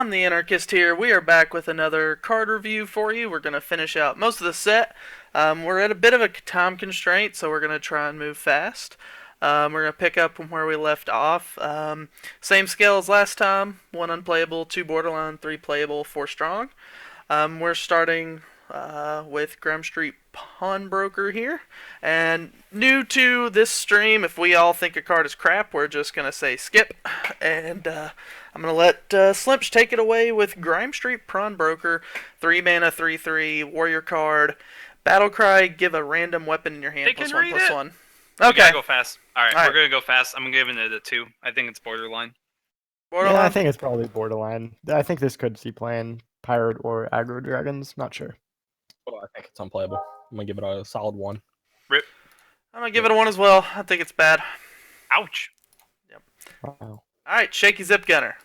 I'm the Anarchist here. We are back with another card review for you. We're going to finish out most of the set. We're at a bit of a time constraint, so we're going to try and move fast. We're going to pick up from where we left off. Same scale as last time: 1 unplayable, 2 borderline, 3 playable, 4 strong. We're starting with Graham Street Pawnbroker here. And new to this stream, if we all think a card is crap, we're just going to say skip. And I'm going to let Slimps take it away with Grime Street Pawnbroker. 3 mana, 3/3, warrior card. Battlecry, give a random weapon in your hand, They plus can 1, read plus it. 1. We Okay. gotta go fast. Alright, All right. we're gonna go fast. I'm giving it a 2. I think it's borderline. Yeah, I Borderline? think it's probably borderline. I think this could see playing pirate or aggro dragons. Not sure. Oh, I think it's unplayable. I'm gonna give it a solid 1. Rip. I'm going to give it a 1 as well. I think it's bad. Ouch. Wow. Alright, Shaky Zip Gunner.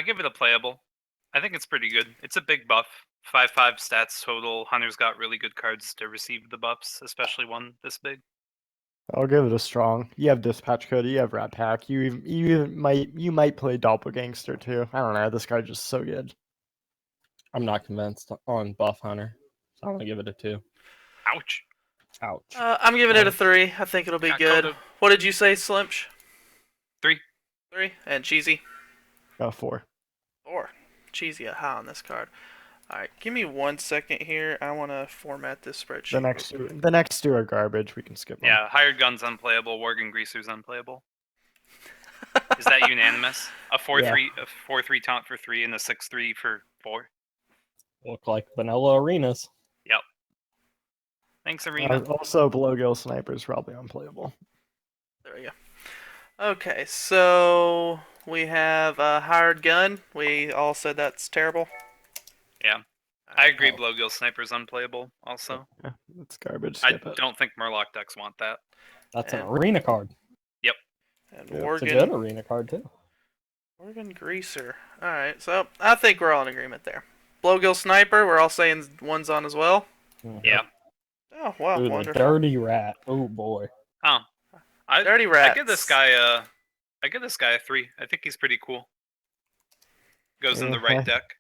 Give it a playable. I think it's pretty good. It's a big buff. 5/5 stats total. Hunter's got really good cards to receive the buffs, especially one this big. I'll give it a strong. You have Dispatch Code, you have Rat Pack, you might play Doppelgangster too. I don't know. This card's just so good. I'm not convinced on Buff Hunter, so I'm gonna give it a 2. Ouch. Ouch. I'm giving it a 3. I think it'll be Got good. coded. What did you say, Slimsh? 3. 3. And Cheesy? 4. 4. Cheesy a high on this card. Alright, give me 1 second here. I want to format this spreadsheet. The next two are garbage. We can skip them. Yeah, Hired Gun's unplayable. Worgen Greaser's unplayable. Is that unanimous? A 4/3, a 4/3 taunt for 3, and a 6/3 for 4. Look like vanilla arenas. Yep. Thanks, Arena. Also, Blowgill Sniper is probably unplayable. There we go. Okay, so we have a Hired Gun. We all said that's terrible. Yeah. I agree. Blowgill Sniper's unplayable. Also, Yeah, it's garbage. I Skip it. don't think Murloc decks want that. That's an And- arena card. And Yeah, It's a good Worgen, arena card too. Worgen Greaser. Alright, so I think we're all in agreement there. Blowgill Sniper, we're all saying 1's on as well. Yeah. Oh, wow, Ooh, the wonderful. dirty rat. Oh boy. Oh. Dirty I Rats. give this guy a 3. I think he's pretty cool. Goes in the right deck.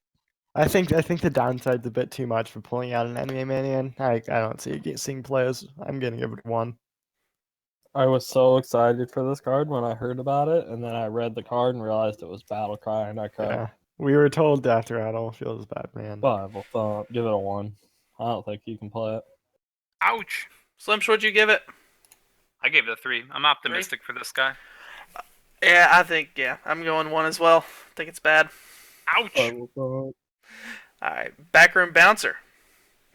I think the downside's a bit too much for pulling out an enemy minion. I don't see it seeing plays. I'm gonna give it 1. I was so excited for this card when I heard about it, and then I read the card and realized it was Battlecry, and I cried. Yeah, we were told Death Rattle feels bad, man. Bible thump. Give it a 1. I don't think you can play it. Ouch. Slimsh, what'd you give it? I gave it a 3. I'm optimistic for this guy. Yeah, I think, I'm going 1 as well. I think it's bad. Ouch. Bible thump. Alright, Backroom Bouncer.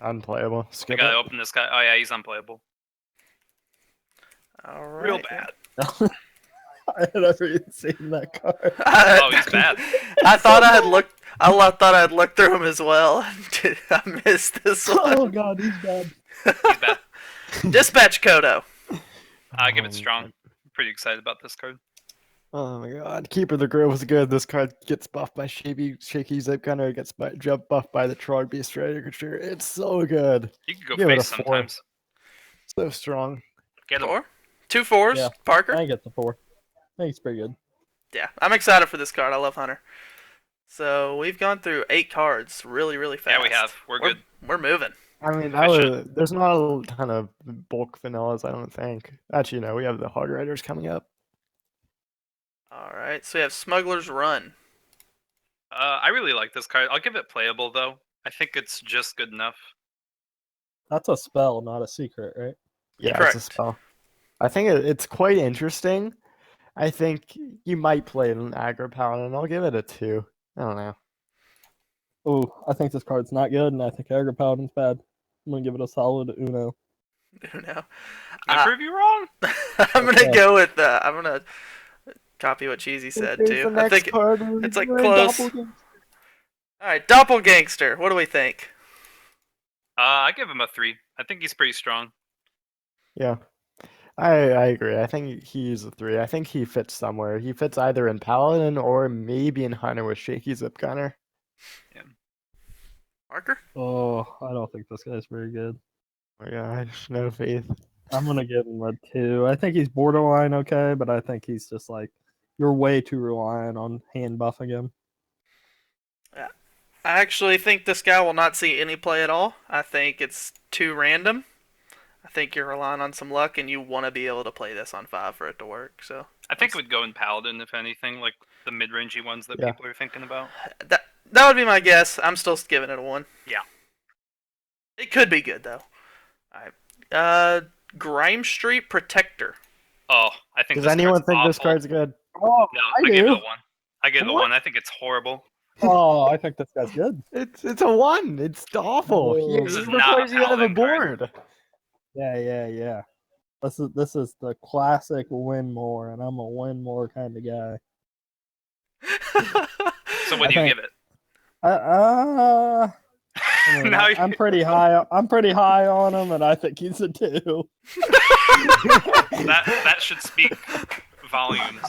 Unplayable. I Skip gotta it. open this guy. Oh yeah, he's unplayable. Alright. Real bad. I had never even seen that card. Oh, he's bad. I thought I had looked through him as well. I missed this Oh one. god, he's bad. He's bad. Dispatch Kodo. I give it Oh, strong. I'm pretty excited about this card. Oh my god, Keeper the Grove was good. This card gets buffed by Shaky Zip Gunner, it gets buffed by the Trog Beast Radiator. It's so good. You can go Give it face a 4. sometimes. So strong. Get him. 4? 2 4s, Yeah. Parker? I get the 4. I think it's pretty good. Yeah, I'm excited for this card. I love Hunter. So we've gone through 8 cards really, really fast. Yeah, we have. We're good. We're moving. I mean, Efficient. there's not a ton of bulk vanillas, I don't think. Actually, no, we have the Hog Riders coming up. Alright, so we have Smuggler's Run. I really like this card. I'll give it playable though. I think it's just good enough. That's a spell, not a secret, right? Yeah, Correct. it's a spell. I think it's quite interesting. I think you might play it in Aggro Paladin. I'll give it a 2. I don't know. Oh, I think this card's not good, and I think Aggro Paladin's bad. I'm gonna give it a solid Uno. No. I prove you wrong. I'm gonna Okay. go with I'm gonna copy what Cheesy said too. I think it's like close. Alright, Doppelgangster. What do we think? I give him a 3. I think he's pretty strong. Yeah. I agree. I think he's a 3. I think he fits somewhere. He fits either in Paladin or maybe in Hunter with Shaky Zip Gunner. Marker? Oh, I don't think this guy's very good. Oh my gosh, no faith. I'm gonna give him a 2. I think he's borderline okay, but I think he's just like you're way too reliant on hand buffing him. I actually think this guy will not see any play at all. I think it's too random. I think you're relying on some luck, and you want to be able to play this on 5 for it to work. So I think it would go in Paladin, if anything, like the mid-rangey ones that Yeah. people are thinking about. that would be my guess. I'm still giving it a 1. Yeah. It could be good, though. Alright. Grime Street Protector. Oh, I think Does this anyone card's think this awful. card's good? Oh, No, I I give it a do. 1. I give it a What? 1. I think it's horrible. Oh, I think this guy's good. It's a 1. It's awful. Oh. This He is not a replaces you out of a Paladin card. board. Yeah. This is the classic win more, and I'm a win more kind of guy. So what I do you think- give it? I mean, Now you- I'm pretty high. I'm pretty high on him, and I think he's a 2. That should speak volumes.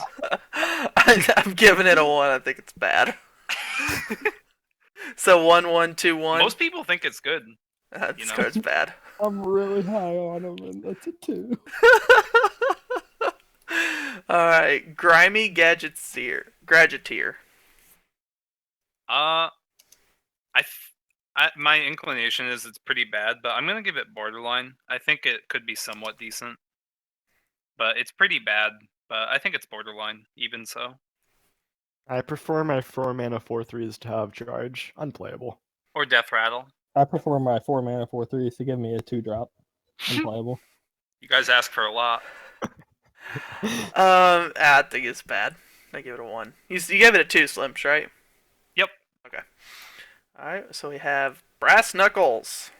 I'm giving it a 1. I think it's bad. So 1-1-2-1. Most people think it's good. This you know. card's bad. I'm really high on him, and that's a 2. Alright, Grimy Gadgeteer. My inclination is it's pretty bad, but I'm gonna give it borderline. I think it could be somewhat decent, but it's pretty bad. But I think it's borderline, even so. I prefer my 4-mana 4/3s to have charge. Unplayable. Or Death Rattle. I prefer my 4-mana 4/3s to give me a 2-drop. Unplayable. You guys ask for a lot. I think it's bad. I give it a 1. You gave it a 2, Slims, right? Yep. Okay. Alright, so we have Brass Knuckles.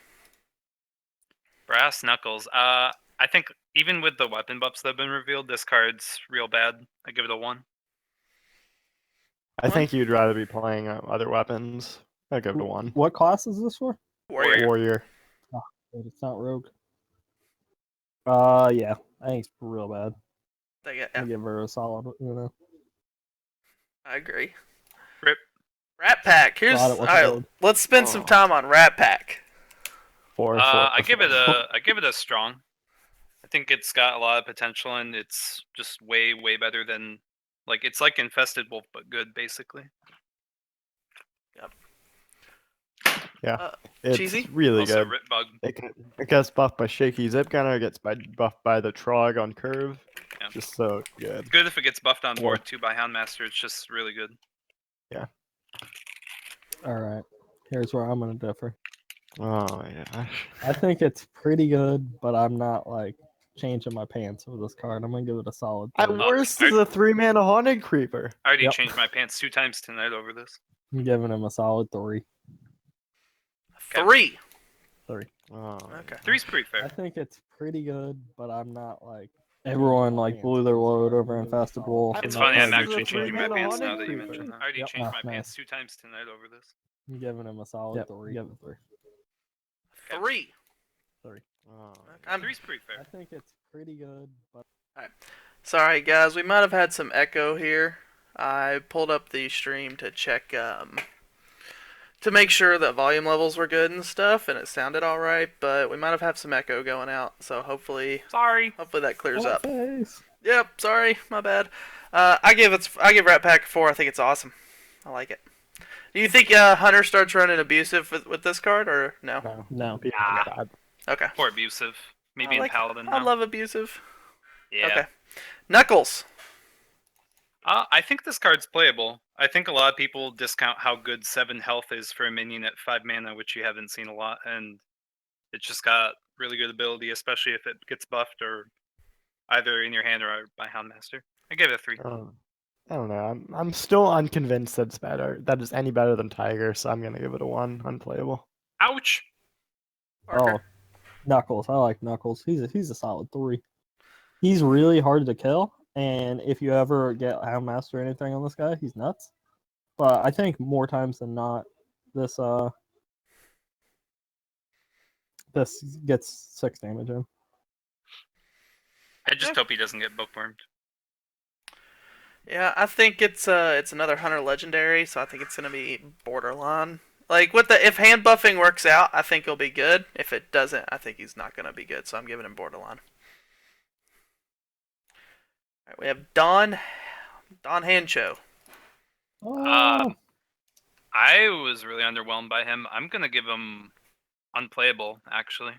Brass Knuckles. I think even with the weapon buffs that have been revealed, this card's real bad. I give it a 1. I think you'd rather be playing other weapons. I'd give it a 1. What class is this for? Warrior. Warrior. But it's not rogue. Yeah, I think it's real bad. I give her a solid. I agree. Rip. Rat Pack. Here's Thought it was alright. old. Let's spend some time on Rat Pack. 4. I give it a strong. I think it's got a lot of potential, and it's just way better than it's like Infested Wolf but good, basically. It's Cheesy? really Also, good. Rip Bug. It gets buffed by Shaky Zip Gunner. It gets buffed by the Trog on curve. Yeah. Just so good. It's good if it gets buffed on Yeah. board too by Houndmaster. It's just really good. All right, here's where I'm gonna differ. Oh my gosh. I think it's pretty good, but I'm not changing my pants over this card. I'm gonna give it a solid. At 3. worst, is a 3-mana Haunted Creeper. I already Yep. changed my pants 2 times tonight over this. I'm giving him a solid 3. 3. Oh, Okay. 3's pretty I fair. think it's pretty good, but I'm not everyone blew their load over Infested Wolf. It's I'm not funny, I'm This is actually a changing my 3-mana pants now Haunted that you Creeper. mentioned that. I already Yep. changed my Nice. pants 2 times tonight over this. I'm giving him a solid 3. Give it 3. 3. Oh. I'm 3's pretty I fair. think it's pretty good, but sorry, guys. We might have had some echo here. I pulled up the stream to check to make sure that volume levels were good and stuff, and it sounded all right. But we might have had some echo going out, so hopefully Sorry. that clears up. Face. Yep. Sorry, my bad. I give Rat Pack a 4. I think it's awesome. I like it. Do you think Hunter starts running abusive with this card, or no? No. Bad. Okay. Or abusive. Maybe I in like- Paladin. I no? love abusive. Yeah. Okay. Knuckles. I think this card's playable. I think a lot of people discount how good 7 health is for a minion at 5 mana, which you haven't seen a lot, and it's just got really good ability, especially if it gets buffed or either in your hand or by Houndmaster. I give it a 3. I don't know. I'm still unconvinced that it's better. That is any better than Tiger, so I'm gonna give it a 1. Unplayable. Ouch! Parker. Oh, Knuckles. I like Knuckles. He's a solid 3. He's really hard to kill, and if you ever get Houndmaster or anything on this guy, he's nuts. But I think more times than not, this gets 6 damage in. I just hope he doesn't get bookwormed. Yeah, I think it's another Hunter Legendary, so I think it's gonna be borderline. If hand buffing works out, I think he'll be good. If it doesn't, I think he's not gonna be good. So I'm giving him borderline. All right, we have Don Hancho. Oh, I was really underwhelmed by him. I'm gonna give him unplayable, actually.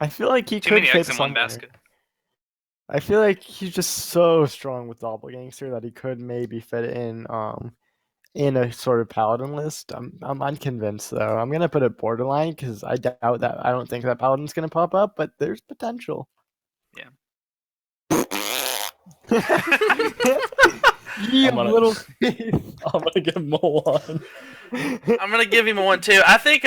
I feel like he Too could many fit eggs in one somewhere. basket. I feel like he's just so strong with Doppelgangster that he could maybe fit in a sort of paladin list. I'm unconvinced though. I'm gonna put it borderline because I doubt that. I don't think that paladin's gonna pop up, but there's potential. Yeah. You I'm gonna- little face. I'm gonna give him a 1. I'm gonna give him a 1 too. I think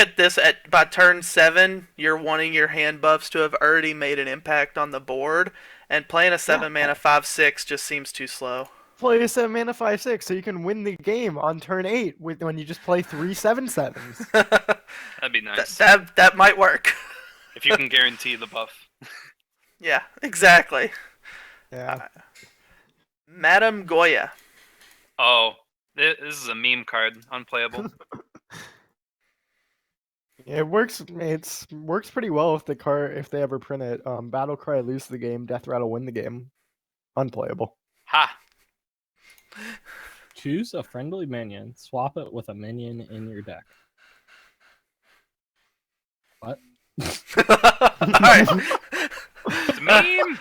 by turn 7, you're wanting your hand buffs to have already made an impact on the board, and playing a 7-mana 5/6 just seems too slow. Play a 7-mana 5/6 so you can win the game on turn 8 when you just play 3 7/7s. That'd be nice. that might work. If you can guarantee the buff. Yeah, exactly. Yeah. Madame Goya. Oh, this is a meme card. Unplayable. It works. It works pretty well if they ever print it. Battle Cry lose the game, Death Rattle win the game. Unplayable. Ha! Choose a friendly minion. Swap it with a minion in your deck. What? Alright. It's a meme!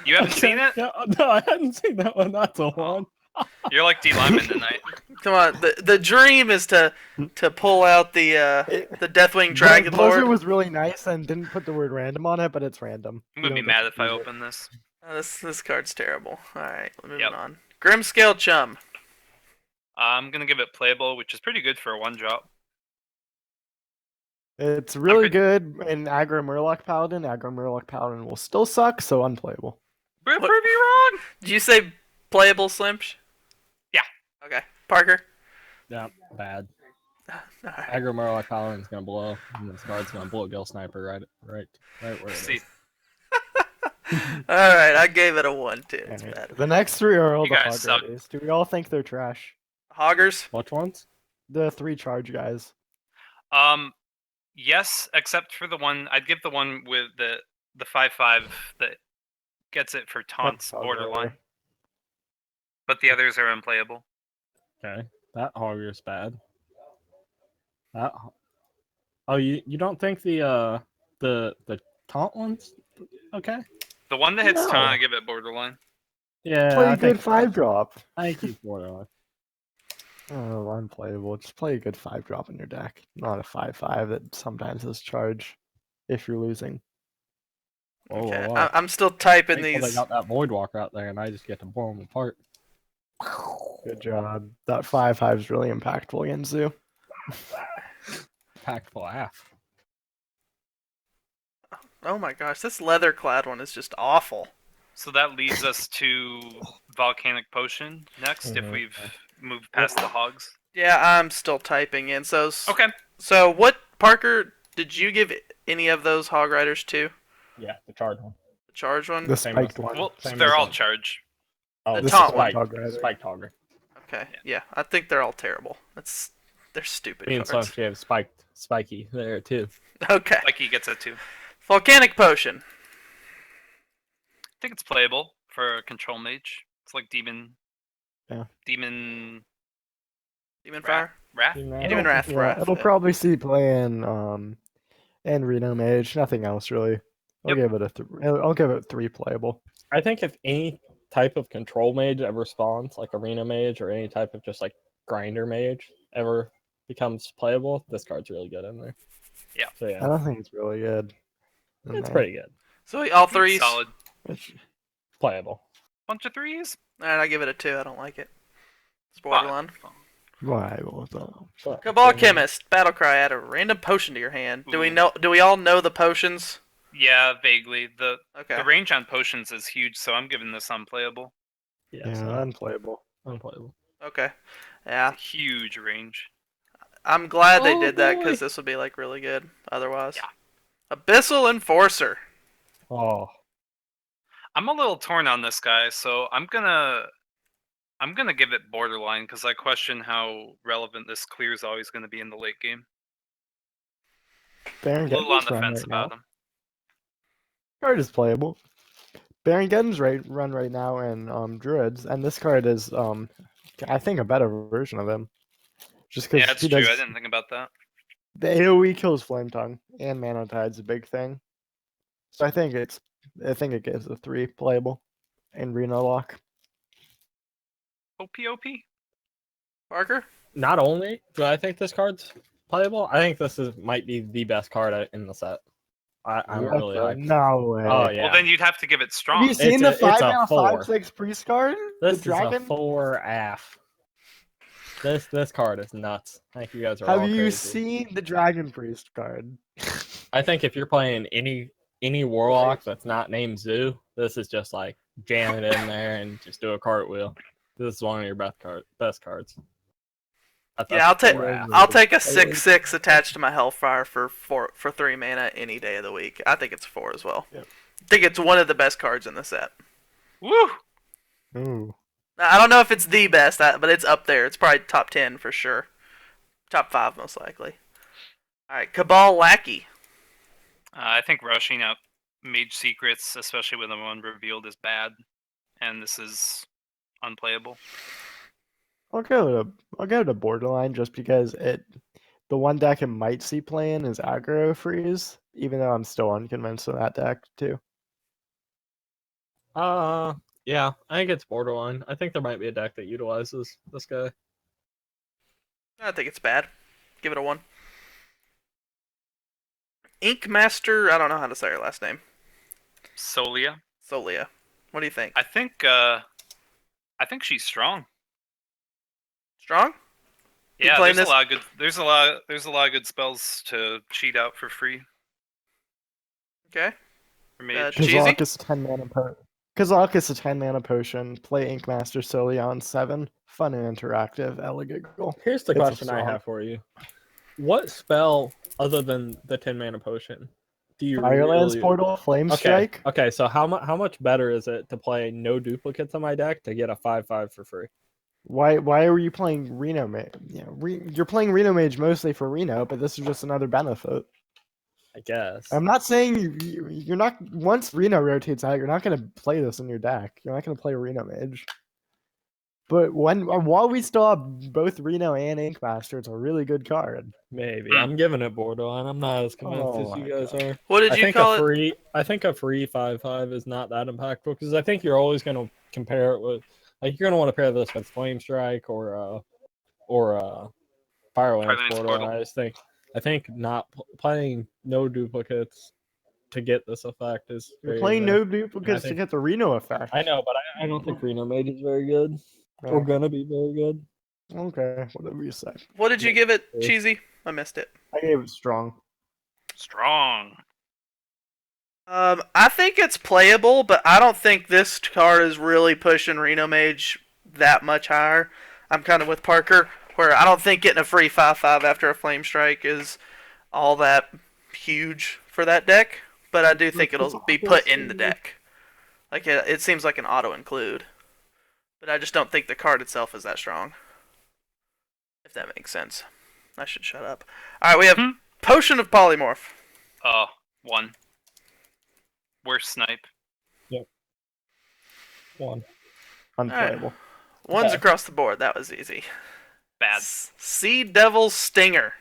You haven't seen it? No, I hadn't seen that one. That's a 1. You're like D Lyman tonight. Come on, the dream is to pull out the Deathwing Dragon Blizzard Lord. was really nice and didn't put the word random on it, but it's random. I'm You gonna be don't get mad to if I choose it. open this. This card's terrible. Alright, moving Yep. on. Grimscale Chum. I'm gonna give it playable, which is pretty good for a 1-drop. It's really pretty- good in Aggro Murloc Paladin. Aggro Murloc Paladin will still suck, so unplayable. Prove me wrong! Did you say playable, Slimsh? Yeah. Okay. Parker? Yeah, bad. Alright. Aggro Murloc Paladin's gonna blow, and this guard's gonna blow Gil Sniper right where it See, is. Alright, I gave it a 1 too. It's Alright, bad. the next 3 are all You the guys hog suck. riders. Do we all think they're trash? Hoggers? Which ones? The 3 charge guys. yes, except for the one. I'd give the one with the 5/5 that gets it for taunts Hog borderline, rider. but the others are unplayable. Okay, that Hogger's bad. That. Oh, you don't think the taunt ones? Okay. The one that hits No. taunt, I give it borderline. Yeah, Play I a good think 5-drop. I think he's borderline. Oh, unplayable. Just play a good 5-drop in your deck. Not a 5/5 that sometimes has charge if you're losing. Oh, Okay. wow. I'm still typing Thankful they these. got that Voidwalker out there, and I just get to blow them apart. Good job. That 5/5 is really impactful against Zoo. Impactful AF. Oh my gosh, this leather clad one is just awful. So that leads us to Volcanic Potion next, if Mhm. we've moved past the hogs. Yeah, I'm still typing in. Okay. So what, Parker, did you give any of those hog riders to? Yeah, the charge one. The charge one? The Same spiked as- one. Well, Same they're as all that. charge. Oh, The this taunt is one. Spiked Hogger. Okay, yeah, I think they're all terrible. They're stupid Me and cards. Slump have Spiky there too. Okay. Like he gets it too. Volcanic Potion. I think it's playable for a control mage. It's like demon. Yeah. Demon Demon Wrath. Fire? Wrath. Demon Wrath. Yeah, it'll yeah. probably see play in Reno Mage. Nothing else really. I'll Yep. give it I'll give it 3 playable. I think if any type of control mage ever spawns, like arena mage or any type of just like grinder mage ever becomes playable, this card's really good in there. Yeah. So I yeah, don't think it's really good. in it's there. pretty good. So all threes? Solid. It's- Playable. Bunch of threes. Alright, I give it a 2. I don't like it. It's borderline. Why? Well, though. But- Cabal Chemist. Battlecry. Add a random potion to your hand. Do we all know the potions? Yeah, vaguely. The Okay. range on potions is huge, so I'm giving this unplayable. Yeah, Yeah, so unplayable. unplayable. Okay. Yeah. Huge range. I'm glad they Oh, did that boy. because this would be like really good otherwise. Yeah. Abyssal Enforcer. Oh, I'm a little torn on this guy, so I'm gonna give it borderline because I question how relevant this clear is always going to be in the late game. Baron A little on Geddon's the run fence right about now. him. Card is playable. Baron Geddon's run right now in Druids, and this card is I think, a better version of him. Just Yeah, because it's he true. does I didn't think about that. the AOE kills Flame Tongue and Mana Tide's a big thing. So I think it gets a 3 playable in Reno lock. OP. Parker? Not only do I think this card's playable, I think this might be the best card in the set. I'm What really the- hyped. No way. Oh yeah. Well, then you'd have to give it Have strong. you seen the It's a 5-mana 4. 5/6 priest card? This the is dragon? a 4F. This card is nuts. I think you guys are Have all you crazy. seen the dragon priest card? I think if you're playing any warlock that's not named Zoo, this is just like jam it in there and just do a cartwheel. This is one of your best cards. Yeah, I'll take Right. I'll take a 6/6 attached to my Hellfire for 3 mana any day of the week. I think it's 4 as well. Yep. I think it's one of the best cards in the set. Woo! Ooh. I don't know if it's the best, but it's up there. It's probably top 10 for sure. Top 5 most likely. All right, Cabal Lackey. I think rushing out Mage Secrets, especially with the one revealed, is bad, and this is unplayable. I'll go to borderline just because the one deck it might see playing is aggro freeze, even though I'm still unconvinced of that deck too. Yeah, I think it's borderline. I think there might be a deck that utilizes this guy. I think it's bad. Give it a 1. Ink Master. I don't know how to say her last name. Solia. Solia. What do you think? I think she's strong. Strong? You Yeah, playing there's this- a lot of good. There's a lot of good spells to cheat out for free. Okay. For Mage. Cheesy? Kazak is a 10-mana Kazak is a 10-mana potion. Play Ink Master Solia on 7. Fun and interactive. Elegant goal. Here's the It's a question I strong- have for you: what spell other than the 10-mana potion do you Firelands really... Portal, Flame Okay. Strike. Okay, so how much better is it to play no duplicates on my deck to get a 5/5 for free? Why are you playing Reno Mage? Yeah, you're playing Reno Mage mostly for Reno, but this is just another benefit. I guess. I'm not saying you're not. Once Reno rotates out, you're not going to play this in your deck. You're not going to play Reno Mage. But while we still have both Reno and Ink Master, it's a really good card. Maybe. I'm giving it borderline. I'm not as convinced Oh as you my guys God. are. What did I you think call a it? free I think a free 5/5 is not that impactful because I think you're always going to compare it with, like, you're going to want to pair this with Flame Strike or Firelands Firelands Portal. Portal. And I think not playing no duplicates to get this effect is You're very playing good. no duplicates to think- get the Reno effect. I know, but I don't think Reno Mage is very good. Or gonna be very good. Okay, whatever you say. What did you give it, Yeah. Cheesy? I missed it. I gave it strong. Strong. I think it's playable, but I don't think this card is really pushing Reno Mage that much higher. I'm kind of with Parker, where I don't think getting a free 5/5 after a Flame Strike is all that huge for that deck, but I do think it'll be put in the deck. Like it seems like an auto include, but I just don't think the card itself is that strong. If that makes sense. I should shut up. All right, we have Potion of Polymorph. 1. Worst snipe. One. Unplayable. Ones Okay. across the board. That was easy. Bad. Sea Devil's Stinger.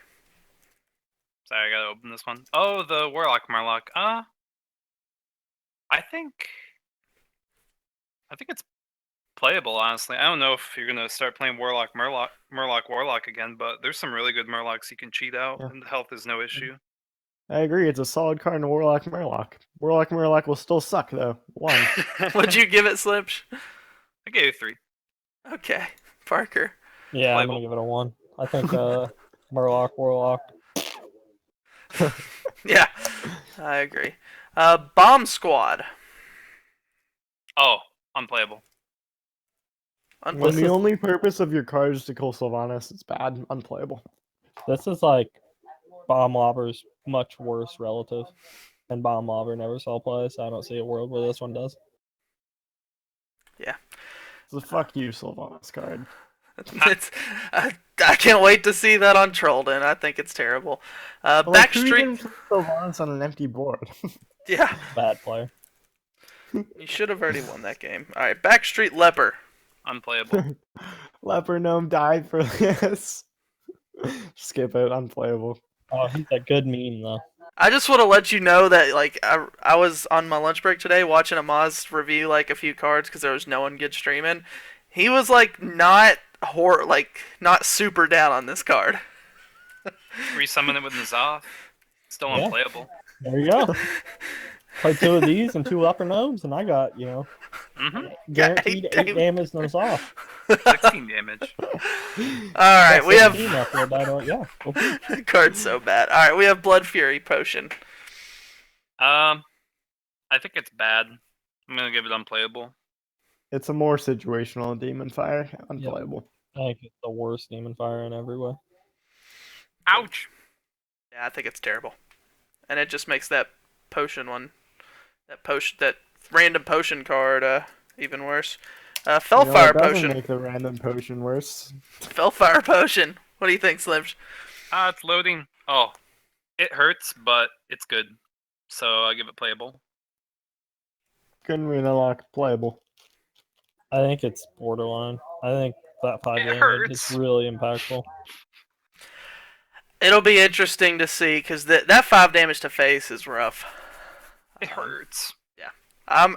Sorry, I gotta open this one. Oh, the Warlock Murloc. I think it's playable, honestly. I don't know if you're gonna start playing Warlock Warlock again, but there's some really good Murlocs you can cheat out, Yeah. and the health is no issue. I agree. It's a solid card in Warlock Murloc. Warlock Murloc will still suck though. 1. What'd you give it, Slipsh? I gave it 3. Okay. Parker. Yeah, I'm Playable. gonna give it a 1. I think Murloc, Warlock. Yeah, I agree. Bomb Squad. Oh, unplayable. When Unplayable. the only purpose of your card is to kill Sylvanas, it's bad. Unplayable. This is like Bomb Lobber's much worse relative. And Bomb Lobber never saw play, so I don't see a world where this one does. It's a fuck you, Sylvanas card. It's, I can't wait to see that on Trollden. I think it's terrible. Like, who Backstreet. even puts Sylvanas on an empty board? Yeah, Bad player. you should have already won that game. All right, Backstreet Leper. Unplayable. Leper Gnome died for this. Skip it, unplayable. Oh, he's a good meme though. I just want to let you know that like I was on my lunch break today watching Amaz review like a few cards because there was no one good streaming. He was like not not super down on this card. Resummon it with N'Zoth. Still Yeah. unplayable. There you go. Play 2 of these and 2 upper gnomes, and I got Mm-hmm. guaranteed Yeah, 8 damage those off. 16 damage. Alright, we have Yeah. Okay. the card's so bad. Alright, we have Blood Fury Potion. I think it's bad. I'm gonna give it unplayable. It's a more situational Demon Fire. Unplayable. I think it's the worst demon fire in every way. Ouch! Yeah, I think it's terrible. And it just makes that potion one that random potion card even worse. Fellfire it doesn't Potion. make the random potion worse. Fellfire Potion. What do you think, Slims? It's loading. Oh, it hurts, but it's good. So I give it playable. Couldn't win a lock. Playable. I think it's borderline. I think that 5 It damage hurts. is really impactful. It'll be interesting to see because that 5 damage to face is rough. It hurts. I'm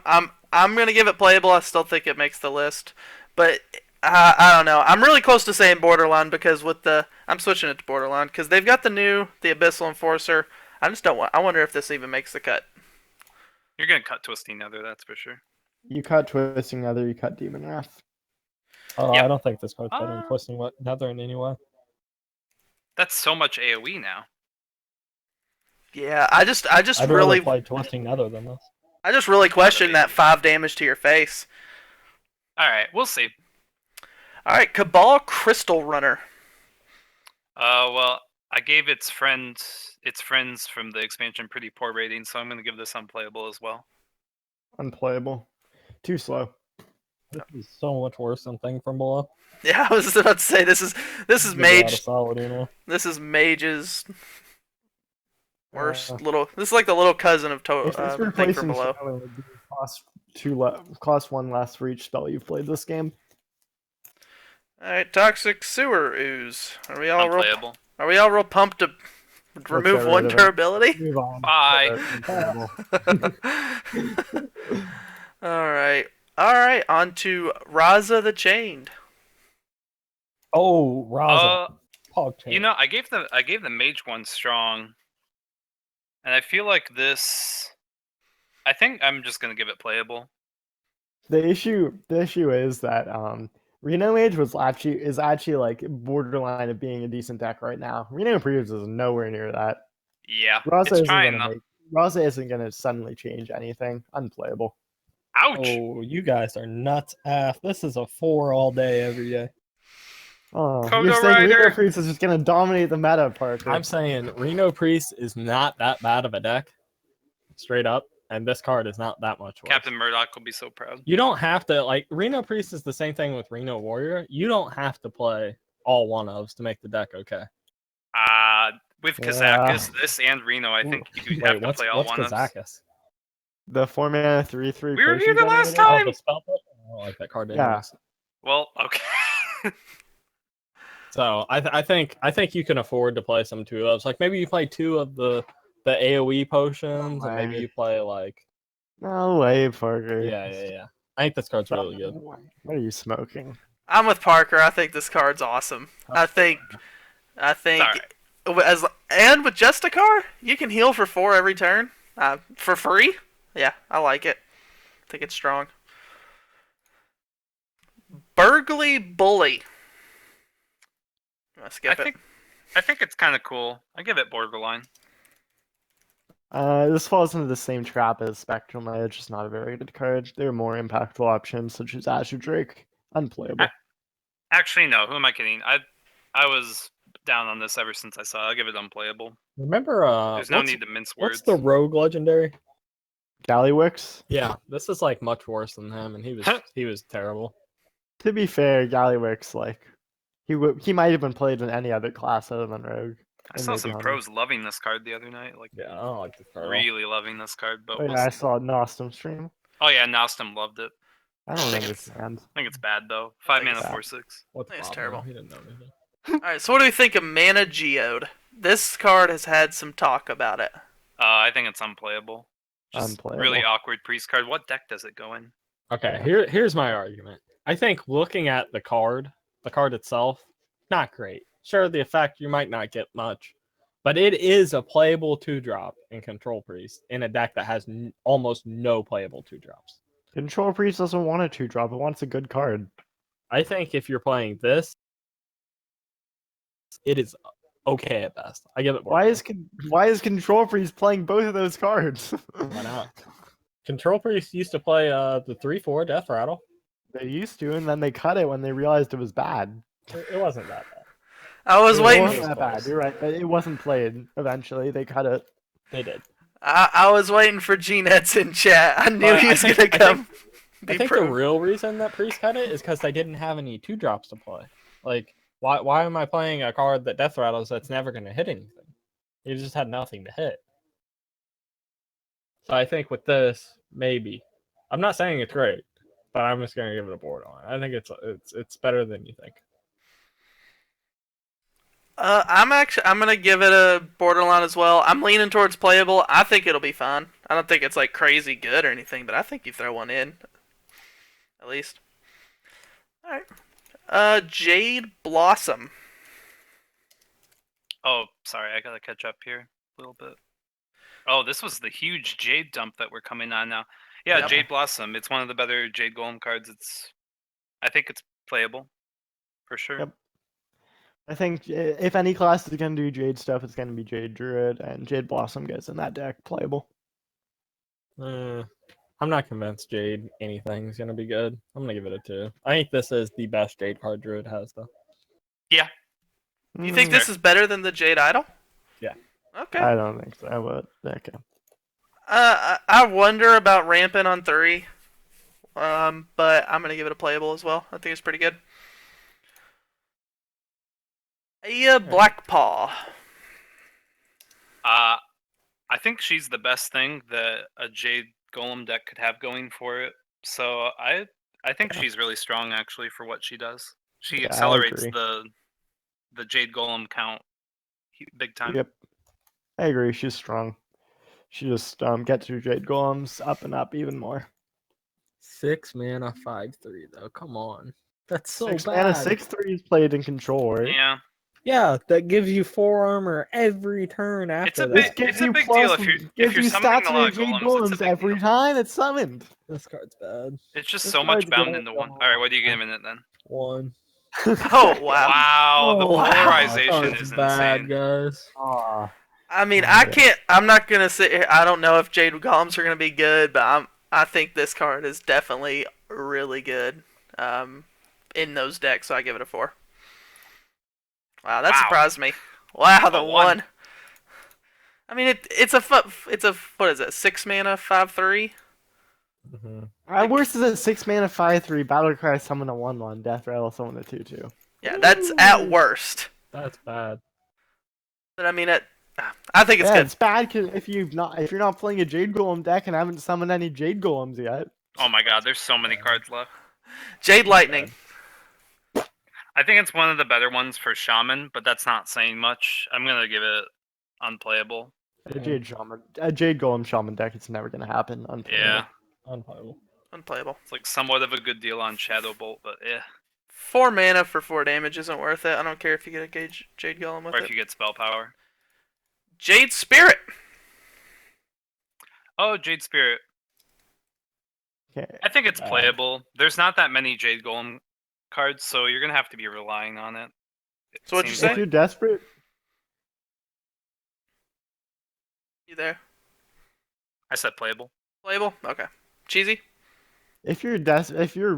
gonna give it playable. I still think it makes the list, but I don't know. I'm really close to saying borderline because I'm switching it to borderline because they've got the Abyssal Enforcer. I just don't want. I wonder if this even makes the cut. You're gonna cut Twisting Nether, that's for sure. You cut Twisting Nether, you cut Demon Wrath. I don't think this card's better than Uh, Twisting Nether in any way. That's so much AoE now. Yeah, I just I'd really rather play Twisting Nether than this. I just really question that 5 damage to your face. Alright, we'll see. Alright, Cabal Crystal Runner. Well, I gave its friends from the expansion pretty poor ratings, so I'm gonna give this unplayable as well. Unplayable. Too slow. This is so much worse than Thing from Below. Yeah, I was about to say this is Give it out of Mage. solid, you know. This is Mage's worst Uh, little. This is like the little cousin of If it's Thing from replacing Below. Shadow, it would be cost 1 less for each spell you've played this game. Alright, Toxic Sewer Ooze. Are we all Unplayable. real pumped to remove get one rid of it. durability? Move on. Bye. Unplayable. Alright, on to Raza the Chained. Oh, Raza. Pog chain. You know, I gave the mage one strong, and I feel like this. I think I'm just gonna give it playable. The issue is that Reno Mage is actually like borderline of being a decent deck right now. Reno Previous is nowhere near that. Yeah, Raza it's trying though. Raza isn't gonna suddenly change anything. Unplayable. Ouch! Oh, you guys are nuts. This is a 4 all day, every day. Oh, Kodo you're saying Reno Rider. Priest is just gonna dominate the meta, Parker. I'm saying Reno Priest is not that bad of a deck, straight up, and this card is not that much worse. Captain Murdoch will be so proud. You don't have to Reno Priest is the same thing with Reno Warrior. You don't have to play all one ofs to make the deck okay. With Yeah. Kazakus, this and Reno, I think you Wait, have to what's play all one ofs. Kazakus? The 4-mana 3/3. We reviewed it last generator? time. Oh, the spell push? I don't like that card. Yeah. anyways. Well, okay. So I think you can afford to play some 2 ofs. Like maybe you play 2 of the AoE potions, and maybe way. you play like No way, Parker. yeah. I think this card's really good. What are you smoking? I'm with Parker. I think this card's awesome. I think and with Justicar, you can heal for 4 every turn for free. Yeah, I like it. I think it's strong. Burgly Bully. Let's skip it. I think it's kind of cool. I give it borderline. This falls into the same trap as Spectrum Edge. It's not a very good card. There are more impactful options such as Azure Drake. Unplayable. Actually, no. Who am I kidding? I was down on this ever since I saw it. I'll give it unplayable. Remember, There's no need to mince words. what's the rogue legendary? Gallywix. Yeah, this is like much worse than him, and he was terrible. To be fair, Gallywix, like he might have been played in any other class other than Rogue. I saw some pros loving this card the other night. Like, Yeah, I don't like this card. really loving this card. But Oh, we'll yeah, I see. saw Nostum stream. Oh yeah, Nostum loved it. I don't think it's- understand. I think it's bad though. 5 think mana, it's 4/6. What's That's Bob terrible. know? He didn't know anything. Alright, so what do we think of Mana Geode? This card has had some talk about it. I think it's unplayable. Just Unplayable. really awkward priest card. What deck does it go in? Okay, here's my argument. I think looking at the card itself, not great. Sure, the effect you might not get much, but it is a playable 2-drop in Control Priest in a deck that has almost no playable 2-drops. Control Priest doesn't want a 2-drop. It wants a good card. I think if you're playing this, it is okay at best. I give it. Why is Control Priest playing both of those cards? Why not? Control Priest used to play the 3/4 Death Rattle. They used to, and then they cut it when they realized it was bad. It wasn't that bad. I was It waiting. wasn't that bad. You're right, but it wasn't played. Eventually, they cut it. They did. I was waiting for G-Nets in chat. I knew But he I was think- gonna I come. I think the real reason that Priest cut it is because they didn't have any 2-drops to play. Like, why am I playing a card that Death Rattles that's never going to hit anything? You just had nothing to hit. So I think with this, maybe. I'm not saying it's great, but I'm just going to give it a borderline. I think it's better than you think. I'm gonna give it a borderline as well. I'm leaning towards playable. I think it'll be fine. I don't think it's like crazy good or anything, but I think you throw one in, at least. All right. Jade Blossom. Oh, sorry, I gotta catch up here a little bit. Oh, this was the huge Jade dump that we're coming on now. Yeah, Yep. Jade Blossom. It's one of the better Jade Golem cards. I think it's playable, for sure. Yep. I think if any class is going to do Jade stuff, it's going to be Jade Druid, and Jade Blossom gets in that deck playable. I'm not convinced Jade anything's going to be good. I'm going to give it a 2. I think this is the best Jade card Druid has, though. Yeah. You think this is better than the Jade Idol? Yeah. Okay. I don't think so, but okay. I wonder about rampant on 3. But I'm gonna give it a playable as well. I think it's pretty good. Aya Blackpaw. I think she's the best thing that a Jade Golem deck could have going for it. So I think she's really strong actually for what she does. She Yeah, I accelerates agree. the Jade Golem count big time. Yep. I agree. She's strong. She just gets her Jade Golems up and up even more. 6 mana, 5/3, though. Come on. That's so 6 bad. mana, 6/3 is played in control, right? Yeah. Yeah, that gives you 4 armor every turn after It's a that. This big- gives a you big plus, deal if you're you summoning stats a on lot your of Jade golems, it's a Golems big every deal. time it's summoned. This card's bad. It's just This so much card's bound good. into one. All right, what are you giving it then? 1. Oh wow. Wow, the Oh, wow. polarization It's is bad, insane. guys. Aw. I mean, Yeah. I'm not gonna sit here. I don't know if Jade Golems are gonna be good, but I think this card is definitely really good. In those decks, so I give it a 4. Wow, that Wow. surprised me. Wow, the A 1. 1. I mean, it's a what is it? 6 mana, 5/3. Worse is a 6 mana 5/3 Battlecry summon a 1/1 Death Rattle summon a 2/2. Yeah, that's at worst. That's bad. But I mean, I think it's Yeah, good. it's bad 'cause if you're not playing a Jade Golem deck and haven't summoned any Jade Golems yet. Oh my god, there's so many cards left. Jade Lightning. I think it's one of the better ones for Shaman, but that's not saying much. I'm gonna give it unplayable. A Jade Golem Shaman deck, it's never gonna happen. Yeah, Unplayable. Unplayable. it's like somewhat of a good deal on Shadow Bolt, but yeah. 4 mana for 4 damage isn't worth it. I don't care if you get a Jade Golem with Or it. if you get spell power. Jade Spirit. Oh, Jade Spirit. Okay. I think it's playable. There's not that many Jade Golem cards, so you're gonna have to be relying on it. So what'd you Seems say? If you're desperate, You there? I said playable. Playable. Okay. Cheesy. if you're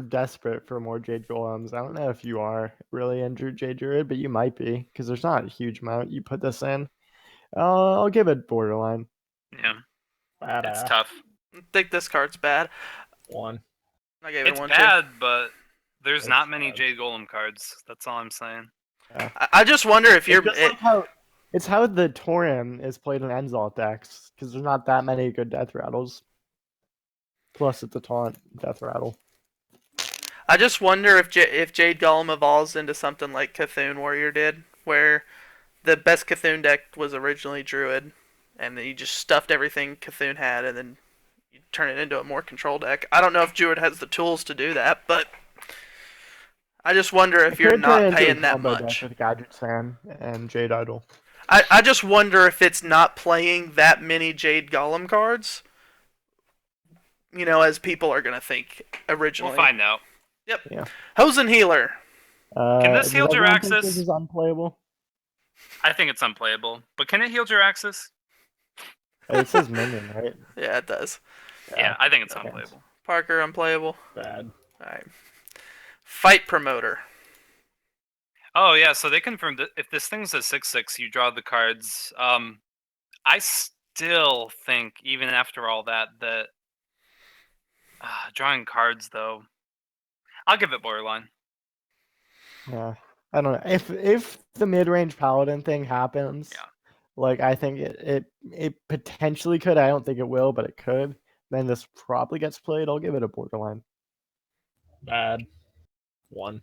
desperate for more Jade Golems, I don't know if you are really into Jade Druid, but you might be because there's not a huge amount you put this in. I'll give it borderline. Yeah, Bad. it's tough. I think this card's bad. 1. I gave it It's 1 bad, but there's It's not many bad. Jade Golem cards. That's all I'm saying. I just wonder if you're. It's how the Tauren is played in Enzalt decks because there's not that many good Death Rattles. Plus, it's a taunt Death Rattle. I just wonder if Jade Golem evolves into something like Cthulhu Warrior did, where the best Cthulhu deck was originally Druid, and then you just stuffed everything Cthulhu had, and then you turn it into a more control deck. I don't know if Druid has the tools to do that, but I just wonder if It you're could turn not into a paying that combo deck much. with Gadget Fan and Jade Idol. I just wonder if it's not playing that many Jade Golem cards, as people are going to think originally. We'll find out. Yep. Yeah. Hosen Healer. Can this Does heal everyone think Jiraxis? This is unplayable. I think it's unplayable. But can it heal Jiraxis? It says minion, right? Yeah, it does. Yeah, I think it's Okay. unplayable. Parker, unplayable. Bad. Alright. Fight Promoter. Oh yeah, so they confirmed that if this thing's a 6/6, you draw the cards. I still think, even after all that drawing cards though, I'll give it borderline. Yeah. I don't know. If the mid range paladin thing happens, Yeah. like I think it potentially could. I don't think it will, but it could. Then this probably gets played. I'll give it a borderline. Bad. 1.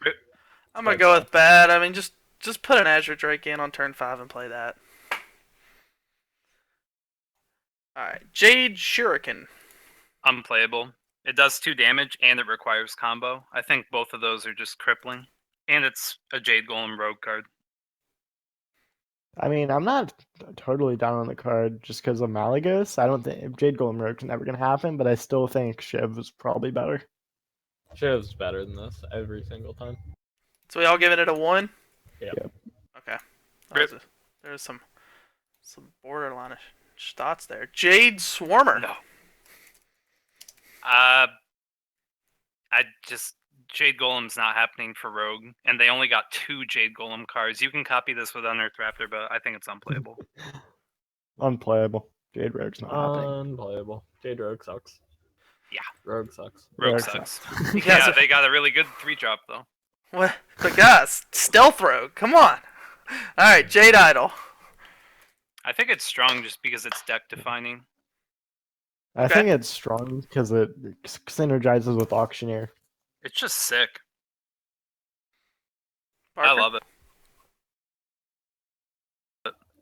I'm gonna go with bad. I mean, just put an Azure Drake in on turn 5 and play that. Alright. Jade Shuriken. Unplayable. It does 2 damage and it requires combo. I think both of those are just crippling. And it's a Jade Golem rogue card. I mean, I'm not totally down on the card just because of Malagos. I don't think Jade Golem Rogue's never gonna happen, but I still think Shiv is probably better. Shiv's better than this every single time. So we all giving it a 1? Yep. Okay. Rip. There's some borderline thoughts there. Jade Swarmer. No. Jade Golem's not happening for Rogue, and they only got 2 Jade Golem cards. You can copy this with Unearthed Raptor, but I think it's unplayable. Unplayable. Jade Rogue's not happening. Unplayable. Jade Rogue sucks. Yeah. Rogue sucks. Rogue Rogue sucks. Yeah, Yeah, so- they got a really good 3-drop though. What? But guys, Stealth Rogue. Come on. Alright, Jade Idol. I think it's strong just because it's deck defining. I Okay. think it's strong because it synergizes with Auctioneer. It's just sick. Parker? I love it.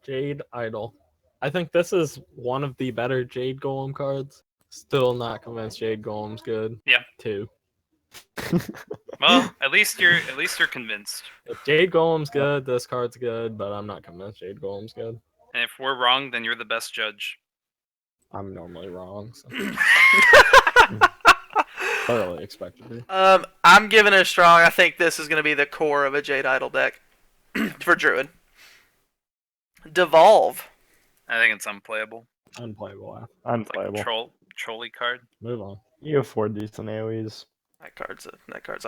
Jade Idol. I think this is one of the better Jade Golem cards. Still not convinced Jade Golem's good. Yeah. 2. Well, at least you're convinced. If Jade Golem's good, this card's good, but I'm not convinced Jade Golem's good. And if we're wrong, then you're the best judge. I'm normally wrong, so thoroughly expect to be. I'm giving it a strong. I think this is going to be the core of a Jade Idol deck for Druid. Devolve. I think it's unplayable. Unplayable. It's Unplayable. like a trolley card. Move on. You afford decent AoEs. That card's a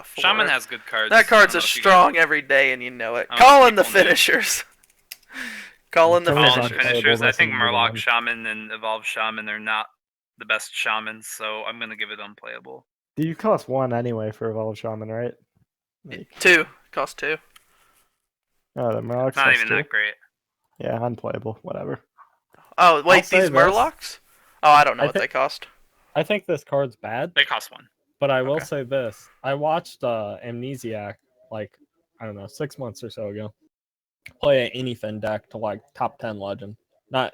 4. Shaman has good cards. That card's I a don't know if you strong every day, and you know it. I don't know if Calling the people know. finishers. Calling the Some of guys- those All aren't the finishers. finishers. I playable, think listen to Murloc them. Shaman and Evolved Shaman are not the best shamans, so I'm gonna give it unplayable. You cost 1 anyway for Evolved Shaman, right? Like, 2. Cost 2. oh, the Murlocs Not cost even 2? that great. Yeah, unplayable. Whatever. Oh, wait, say these this. Murlocs? Oh, I don't know I what thi- they cost. I think this card's bad, They cost 1. but I will Okay. say this. I watched Amnesiac, like, I don't know, 6 months or so ago, play an Anyfin deck to, like, top 10 legend. Not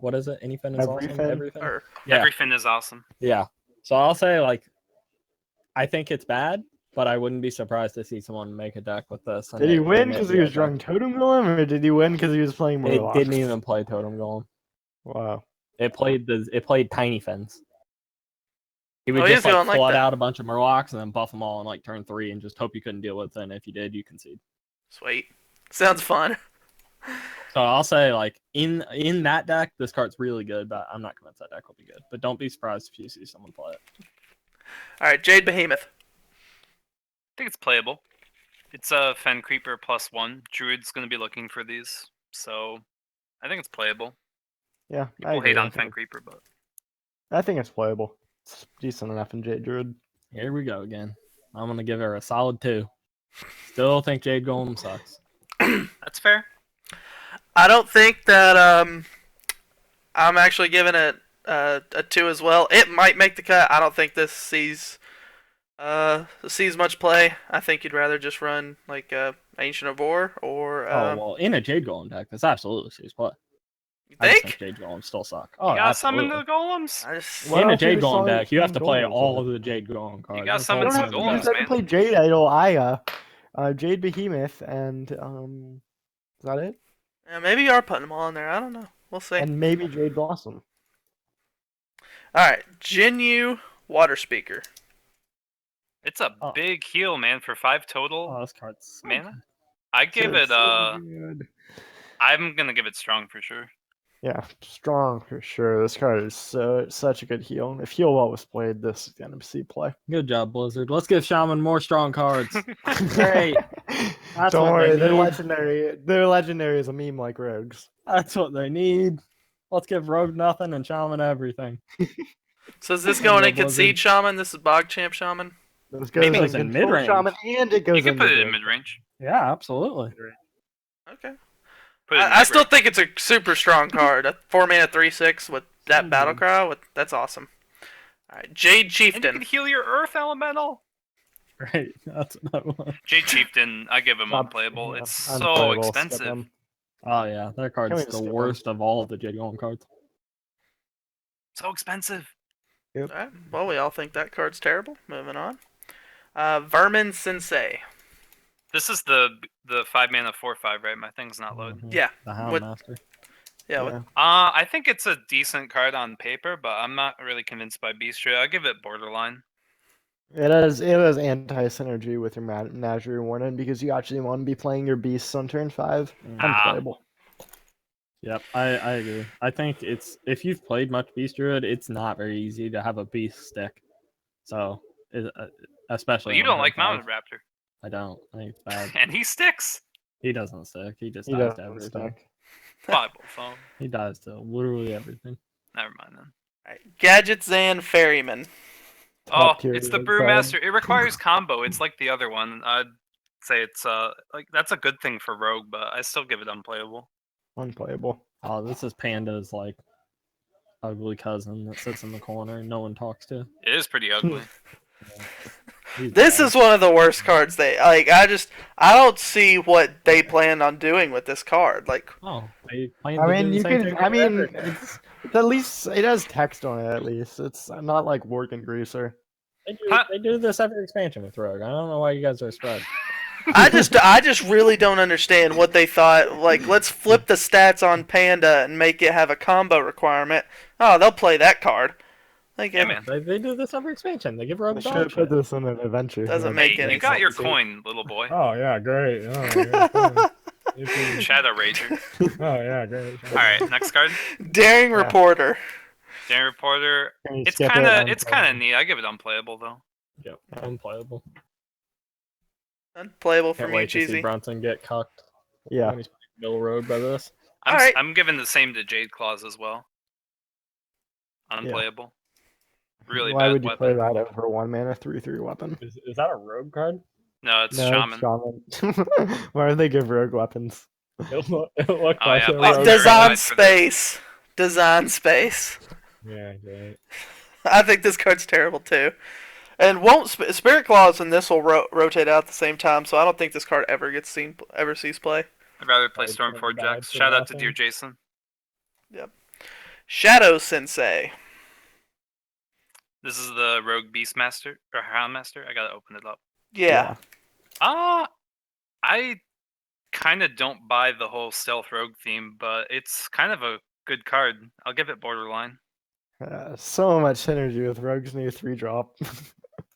what is it? Anyfin is awesome? Everyfin? Everything? Or, Yeah. Everything is awesome. Yeah. So I'll say, like, I think it's bad, but I wouldn't be surprised to see someone make a deck with this. and Did he it- win and it because be he a was deck. drawing Totem Golem, or did he win because he was playing It Murlocs? didn't even play Totem Golem. Wow. It played Tiny Fins. He would Oh, he just was like going like flood that. out a bunch of Murlocs and then buff them all in like turn 3 and just hope you couldn't deal with it. And if you did, you concede. sweet. Sounds fun. So I'll say like in that deck, this card's really good, but I'm not convinced that deck will be good. But don't be surprised if you see someone play it. Alright, Jade Behemoth. I think it's playable. It's a Fen Creeper +1. Druid's gonna be looking for these, so I think it's playable. Yeah, I People agree. hate I on think Fen Creeper, but I think it's playable. It's decent enough in Jade Druid. Here we go again. I'm gonna give her a solid 2. Still think Jade Golem sucks. that's fair. I don't think that I'm actually giving it a 2 as well. It might make the cut. I don't think this sees Sees much play. I think you'd rather just run like Ancient of War or Oh well, in a Jade Golem deck, that's absolutely sees play. you I just think think? Jade Golems still suck. You Oh, gotta summon absolutely. the golems. I just What In a else are Jade you Golem selling deck, you have to from play golems all with? of the Jade Golem cards. gotta That's all summon You don't you some have can to. You do. just golems, have to man. play Jade Idol, Aya, Jade Behemoth, and is that it? yeah, maybe you are putting them all in there. I don't know. We'll see. And maybe Jade Blossom. All right, Jinyu Water Speaker. It's a Oh. big heal, man, for 5 total Oh, this card's so mana. good. I give it So good. I'm gonna give it strong for sure. Yeah, strong for sure. This card is such a good heal. If heal well was played, this is gonna see play. Good job, Blizzard. Let's give Shaman more strong cards. Great. That's Don't what they worry, they're need. legendary. They're legendary as a meme like rogues. That's what they need. Let's give Rogue nothing and Shaman everything. So is this There you going go, in Concede Shaman? This is Bog Champ Shaman. This Maybe goes it's in in Control mid-range. Shaman, and it goes You can in put it in mid-range. mid range. Yeah, absolutely. Okay. Put it in I still mid-range. think it's a super strong card. A 4-mana 3/6 with that battle Mhm. cry. That's awesome. All right, Jade And you Chieftain. can heal your Earth Elemental. Great. That's that one. Jade Chieftain, I give him Top- unplayable. yeah, It's so unplayable, skip expensive. them. Oh yeah, that Can we card's just the skip 'em? worst of all of the Jade Golem cards. So expensive. All right. Well, we all think that card's terrible. Moving on. Vermin Sensei. This is the 5 mana 4/5, right? My thing's not loading. Mhm. Yeah. The Hound With- Master. Yeah. Yeah. I think it's a decent card on paper, but I'm not really convinced by Bestiary. I'll give it borderline. It has anti-synergy with your Menagerie Warden because you actually want to be playing your beasts on turn 5. Unplayable. Yep, I agree. I think it's if you've played much Beast Druid, it's not very easy to have a beast stick. So, especially Well, you on don't turn like 5. Mounted Raptor, I don't. I think it's bad. and he sticks. He doesn't stick. He just He dies to doesn't everything. stack. Bible phone. He dies to literally everything. Never mind then. All right, Gadget Zan Ferryman. Top Oh, tier it's the rogue card. Brewmaster. It requires combo. It's like the other one. I'd say it's like that's a good thing for Rogue, but I still give it unplayable. Unplayable. Oh, this is Panda's like ugly cousin that sits in the corner and no one talks to. It is pretty ugly. He's This bad. is one of the worst cards they like. I don't see what they plan on doing with this card. Like, Oh, they plan I to mean, do the you same could. thing I with mean, everything. it's at least it has text on it. At least it's not like Work and Greaser. They do this every expansion with Rogue. I don't know why you guys are surprised. I just really don't understand what they thought. Like, let's flip the stats on Panda and make it have a combo requirement. Oh, they'll play that card. Like, Yeah, it man. They do this every expansion. They give Rogue I should dog have put shit. this in an adventure. Doesn't Hey, make any you got your sense. coin, little boy. Oh yeah, great. Oh, Shadow Rager. yeah, great. All right, next card. Daring Yeah. Reporter. Dan Reporter. Can you It's skip it? kind of Unplayable. neat. I give it unplayable though. Yep, unplayable. Unplayable for Can't me, wait to see cheesy. Brunson get cucked Yeah. when he's playing Middle Road by this. I'm Alright. I'm giving the same to Jade Claws as well. Unplayable. Really Why bad would you weapon. play that over 1 mana 3/3 weapon? Is that a Rogue card? No, it's No, Shaman. it's Shaman. Why do they give rogue weapons? It looked Oh, like yeah, a please Rogue very Design nice for this. space. Design space. Yeah, great. I think this card's terrible too. And won't Spirit Claws and this will rotate out at the same time, so I don't think this card ever sees play. I'd rather play I'd Stormforge put it Jax. back to Shout out to nothing. Dear Jason. Shadow Sensei. This is the Rogue Beastmaster or Houndmaster. I gotta open it up. Yeah. I kind of don't buy the whole stealth rogue theme, but it's kind of a good card. I'll give it borderline. So much synergy with Rogue's new 3-drop.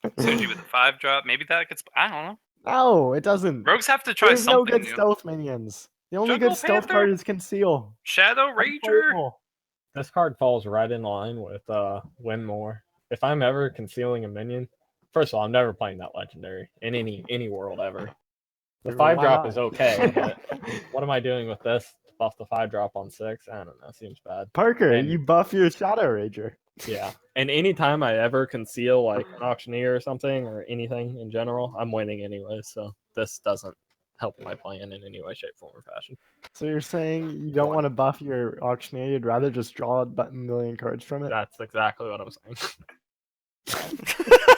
Synergy with the 5-drop. Maybe that gets. I don't know. No, it doesn't. Rogues have to try There's no something good new. stealth minions. The only Jungle good stealth Panther? card is Conceal. Shadow Rager. Unplayable. This card falls right in line with Win More. If I'm ever concealing a minion, first of all, I'm never playing that legendary in any world ever. The Why 5-drop not? is okay, but what am I doing with this? Buff the 5-drop on 6? I don't know. Seems bad. Parker, And- you buff your Shadow Rager. Yeah. And anytime I ever conceal like an auctioneer or something or anything in general, I'm winning anyway. So this doesn't help my plan in any way, shape, form, or fashion. So you're saying you don't One. want to buff your auctioneer, you'd rather just draw a million cards from it? That's exactly what I'm saying.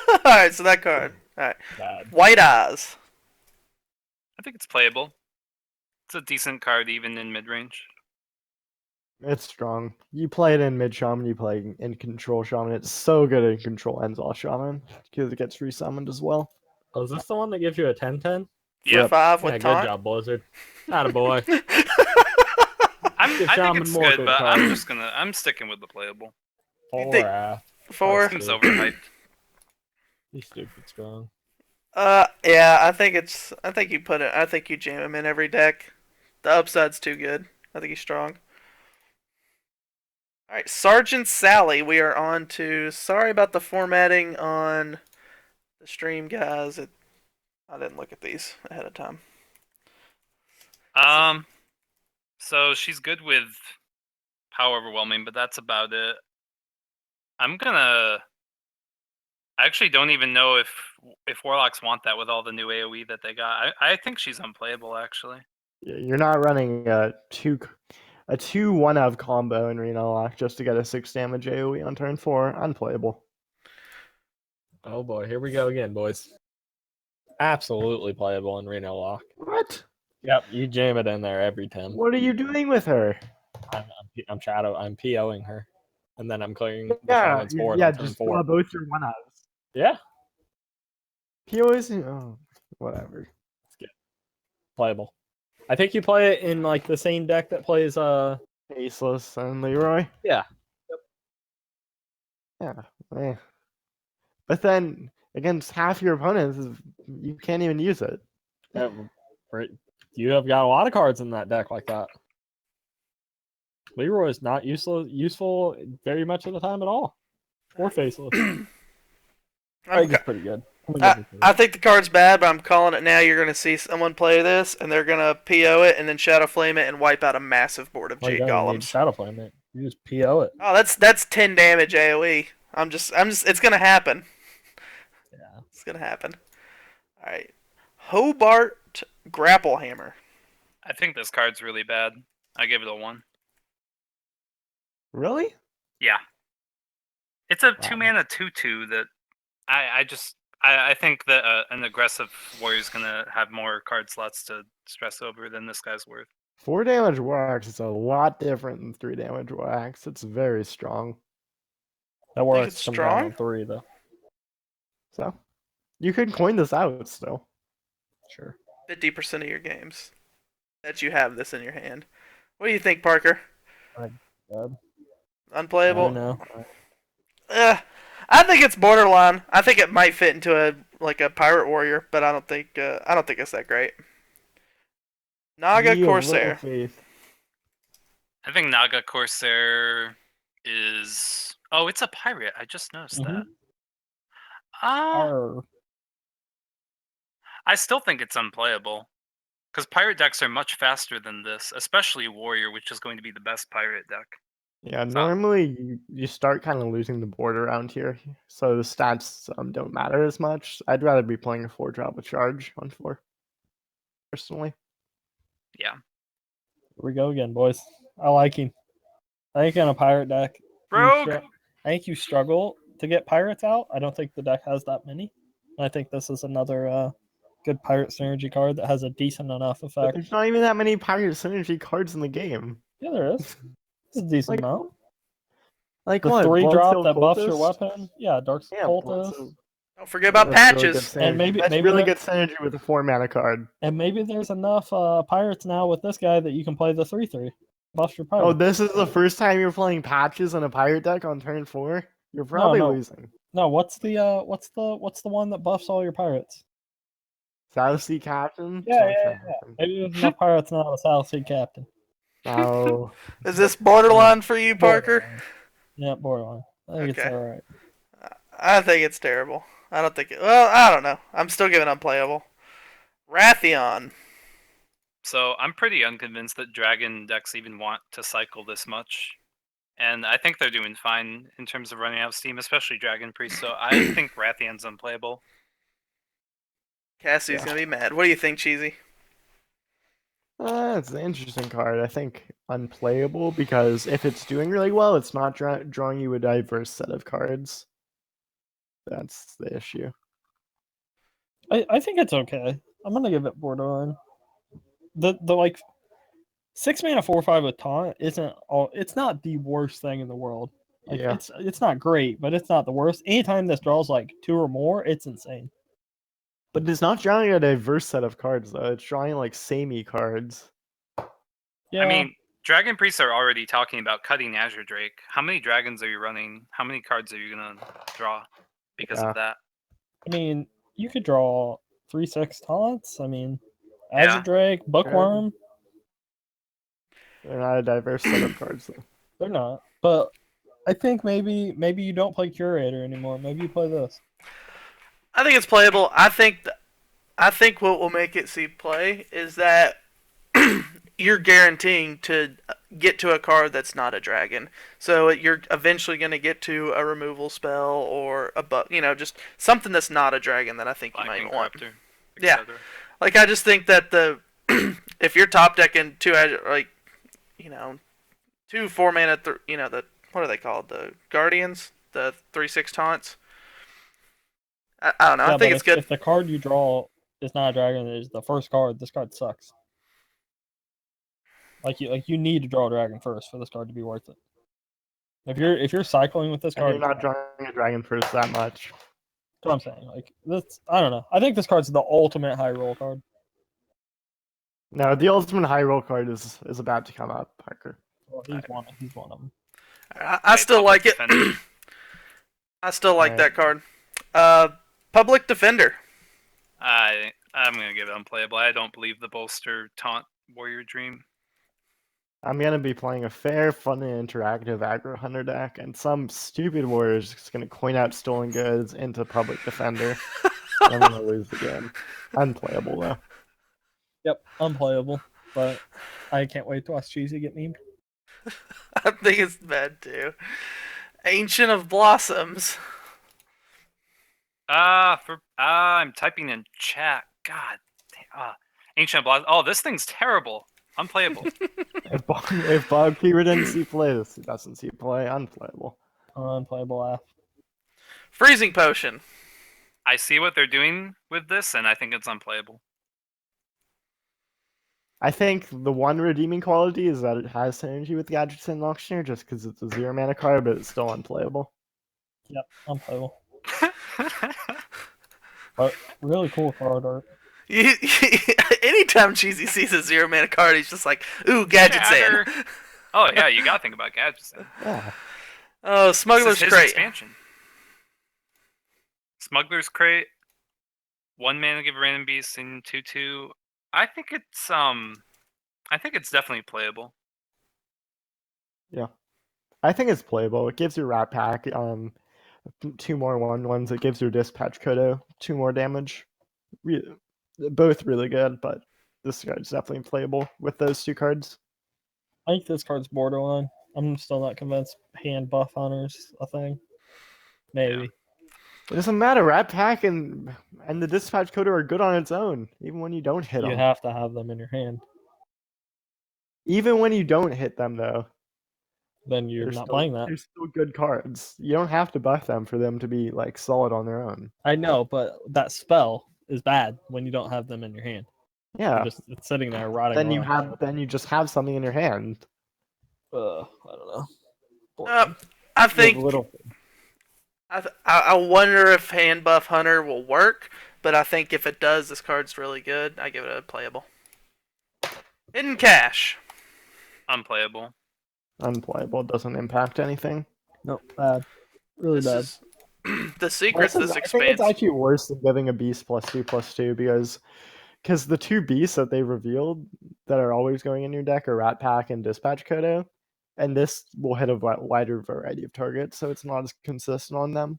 Alright, so that card. Alright. Bad. White Eyes. I think it's playable. It's a decent card even in mid range. It's strong. You play it in mid shaman, you play in control shaman. It's so good in control Enzal shaman because it gets resummoned as well. Oh, is this the one that gives you a 10/10? Yeah, 5 with Yeah, good taunt. job, Blizzard. Not a boy. I think Shaman it's more good, good but cards. I'm sticking with the playable. You think- 4. Seems overhyped. He's stupid strong. Yeah, I think you jam him in every deck. The upside's too good. I think he's strong. Alright, Sergeant Sally, we are on to. Sorry about the formatting on the stream, guys. I didn't look at these ahead of time. So she's good with power overwhelming, but that's about it. I actually don't even know if Warlocks want that with all the new AoE that they got. I think she's unplayable actually. You're not running a 2/1 of combo in Reno Lock just to get a 6 damage AoE on turn 4. Unplayable. Oh boy, here we go again, boys. Absolutely playable in Reno Lock. What? Yep, you jam it in there every time. What are you doing with her? I'm POing her, and then I'm clearing the Yeah, shaman's board yeah, on turn just 4. both your 1-ofs. Yeah, He always, whatever. playable. I think you play it in like the same deck that plays Aceless and Leroy. Yeah. Yeah. Eh. But then against half your opponents, you can't even use it. You have got a lot of cards in that deck like that. Leroy is not useful very much of the time at all. Or faceless. I think it's pretty good. I think the card's bad, but I'm calling it now. You're going to see someone play this, and they're going to PO it, and then Shadow Flame it, and wipe out a massive board of Jade Golems. Shadow Flame it. You just PO it. Oh, that's 10 damage AoE. I'm just. It's going to happen. Yeah. It's going to happen. All right. Hobart Grapple Hammer. I think this card's really bad. I give it a 1. Really? Yeah. It's a 2-mana 2/2 that I think that an aggressive warrior's gonna have more card slots to stress over than this guy's worth. 4 damage wax is a lot different than 3 damage wax. It's very strong. That Think works it's come strong? down on 3 though. So you could coin this out still. Sure. 50% of your games that you have this in your hand. What do you think, Parker? Bad. Unplayable? No. I think it's borderline. I think it might fit into a pirate warrior, but I don't think it's that great. Naga Ye of Corsair. little faith. I think Naga Corsair is. Oh, it's a pirate. I just noticed that. Arr. I still think it's unplayable. Because pirate decks are much faster than this, especially warrior, which is going to be the best pirate deck. Yeah, normally you start kind of losing the board around here, so the stats don't matter as much. I'd rather be playing a 4-drop with charge on 4, personally. Yeah. Here we go again, boys. I like him. I think in a pirate deck, Rogue! I think you struggle to get pirates out. I don't think the deck has that many. And I think this is another good pirate synergy card that has a decent enough But effect. there's not even that many pirate synergy cards in the game. Yeah, there is. It's a decent amount. Like The what? 3-drop that buffs your Cultist? weapon. Yeah, Dark Yeah, Cultist. Don't forget about that's really patches. good And synergy. maybe That's maybe really there- good synergy with a 4-mana card. And maybe there's enough pirates now with this guy that you can play the 3/3. Buff your pirate. Oh, this is the first time you're playing patches on a pirate deck on turn 4? You're probably no. losing. No, what's the one that buffs all your pirates? South Sea Captain? Yeah. Captain. Maybe there's enough pirates now to South Sea Captain. No. Is this borderline for you, Parker? Borderline. Yeah, borderline. I think it's Okay. alright. I think it's terrible. I don't think well, I don't know. I'm still giving unplayable. Rathion. So I'm pretty unconvinced that dragon decks even want to cycle this much. And I think they're doing fine in terms of running out of steam, especially Dragon Priest. So I think Rathion's unplayable. Cassie's gonna be mad. What do you think, Cheesy? It's an interesting card. I think unplayable because if it's doing really well, it's not drawing you a diverse set of cards. That's the issue. I think it's okay. I'm gonna give it borderline. The like 6-mana 4/5 with taunt isn't all. It's not the worst thing in the world. Like Yeah. it's not great, but it's not the worst. Anytime this draws like 2 or more, it's insane. But it's not drawing a diverse set of cards though. It's drawing like samey cards. Yeah, I mean, Dragon Priests are already talking about cutting Azure Drake. How many dragons are you running? How many cards are you gonna draw because Yeah. of that? I mean, you could draw 3/6 taunts. I mean, Azure Yeah. Drake, Bookworm. They're not a diverse set of cards though. They're not. But I think maybe you don't play Curator anymore. Maybe you play this. I think it's playable. I think what will make it see play is that you're guaranteeing to get to a card that's not a dragon. So you're eventually going to get to a removal spell or just something that's not a dragon that I think you Lightning might want. Corruptor, Yeah. etc. Like I just think that if you're top decking two 4-mana the what are they called, the Guardians, the 3/6 taunts. I don't know. Yeah, I think but it's good. if the card you draw is not a dragon, it is the first card. This card sucks. You need to draw a dragon first for this card to be worth it. If you're cycling with this And card, you're not drawing a dragon first that much. that's what I'm saying. Like this, I don't know. I think this card's the ultimate high roll card. No, the ultimate high roll card is about to come up, Parker. Well, he's one of them. I still like it. I still like Alright. that card. Public Defender. I'm gonna give it unplayable. I don't believe the bolster taunt Warrior Dream. I'm gonna be playing a fair, fun, and interactive aggro hunter deck, and some stupid warrior is just gonna coin out stolen goods into public defender. And I'm gonna lose the game. Unplayable though. Yep, unplayable. But I can't wait to watch Cheesy get memed. I think it's bad too. Ancient of Blossoms. I'm typing in chat. God, Ancient Blood. Oh, this thing's terrible. Unplayable. If Bob Keever didn't see play, this doesn't see play. Unplayable. Unplayable F. Freezing Potion. I see what they're doing with this, and I think it's unplayable. I think the one redeeming quality is that it has synergy with Gadgets and Auctioneer, just because it's a 0-mana card, but it's still unplayable. Yep, unplayable. But really cool card art. Anytime Cheesy sees a 0-mana card, he's just like, ooh, Gadget's in. Oh yeah, you gotta think about Gadgets. Yeah. Oh, Smuggler's This is his Crate. expansion. Smuggler's Crate. 1 mana, give a random beast in 2/2. I think it's definitely playable. I think it's playable. It gives you Rat Pack 2 more 1/1s. It gives your Dispatch Kodo 2 more damage. Both really good, but this card's definitely playable with those 2 cards. I think this card's borderline. I'm still not convinced hand buff hunter's a thing. Maybe. It doesn't matter. Rat Pack and the Dispatch Coder are good on its own, even when you don't hit You them. have to have them in your hand. Even when you don't hit them, though, Then you're not playing that. they're still good cards. You don't have to buff them for them to be like solid on their own. I know, but that spell is bad when you don't have them in your hand. Yeah. It's sitting there rotting. Then you just have something in your hand. I don't know. I think You have a little. I wonder if Hand Buff Hunter will work, but I think if it does, this card's really good. I give it a playable. Hidden Cache. Unplayable. Unplayable. Doesn't impact anything. Nope, bad. Really bad. Is the secrets of this I think it's expanse. actually worse than giving a beast +2/+2 because the 2 beasts that they revealed that are always going in your deck are Rat Pack and Dispatch Kodo, and this will hit a wider variety of targets, so it's not as consistent on them.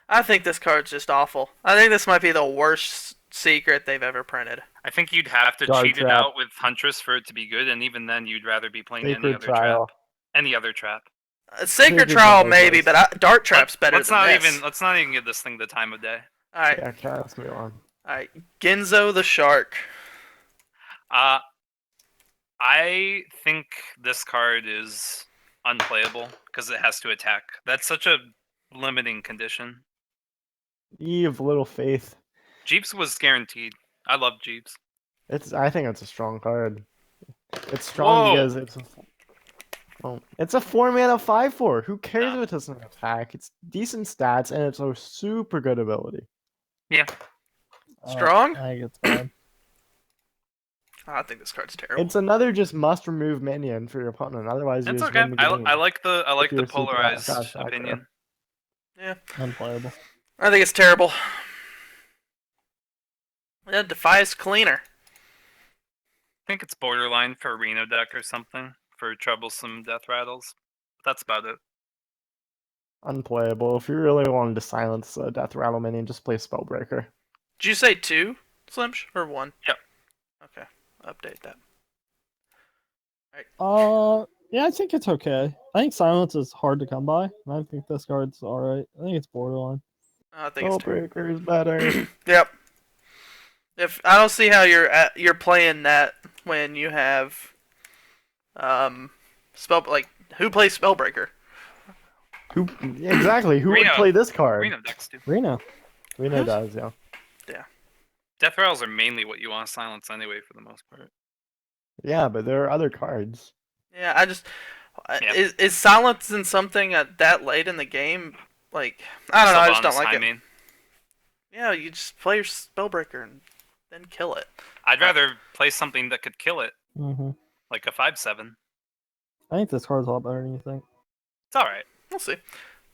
I think this card's just awful. I think this might be the worst secret they've ever printed. I think you'd have to Guard cheat it Trap. out with Huntress for it to be good, and even then, you'd rather be playing any Sacred other Trial. trap. Any other trap. Sacred Sacred Trial Trial maybe, is- but Dart Trap's better Let's than not this. let's not even give this thing the time of day. All right, Yeah, okay, let's move on. all right. Genzo the Shark. I think this card is unplayable because it has to attack. That's such a limiting condition. You have little faith. Jeeps was guaranteed. I love Jeeps. I think it's a strong card. It's strong Whoa! because it's a 4-mana 5/4. Who cares No. if it doesn't attack? It's decent stats and it's a super good ability. Yeah. Strong? I think it's bad. I think this card's terrible. It's another just must remove minion for your opponent. Otherwise, you It's just okay. win the game. I like the you're super polarized fast back opinion. Yeah, Unplayable. I think it's terrible. Yeah, Defies Cleaner. I think it's borderline for Reno deck or something for troublesome death rattles. That's about it. Unplayable. If you really wanted to silence a Death Rattle minion, just play Spellbreaker. Did you say 2, Slimsh, or 1? Yep. Okay, update that. Yeah, I think it's okay. I think silence is hard to come by, and I think this card's alright. I think it's borderline. I think it's terrible. Spellbreaker is better. Yep. If I don't see how you're playing that when you have who plays Spellbreaker? Exactly. Who would Reno. play this card? Reno decks do. Reno. Reno does, yeah. Death rattles are mainly what you want to silence anyway, for the most part. Yeah, but there are other cards. Yeah, I just Yeah. is silencing something at that late in the game like I don't know. I just don't like it. Yeah, you just play your Spellbreaker and then kill it. I'd rather play something that could kill it, Mm-hmm. like a 5/7. I think this card's a lot better than you think. It's all right. We'll see.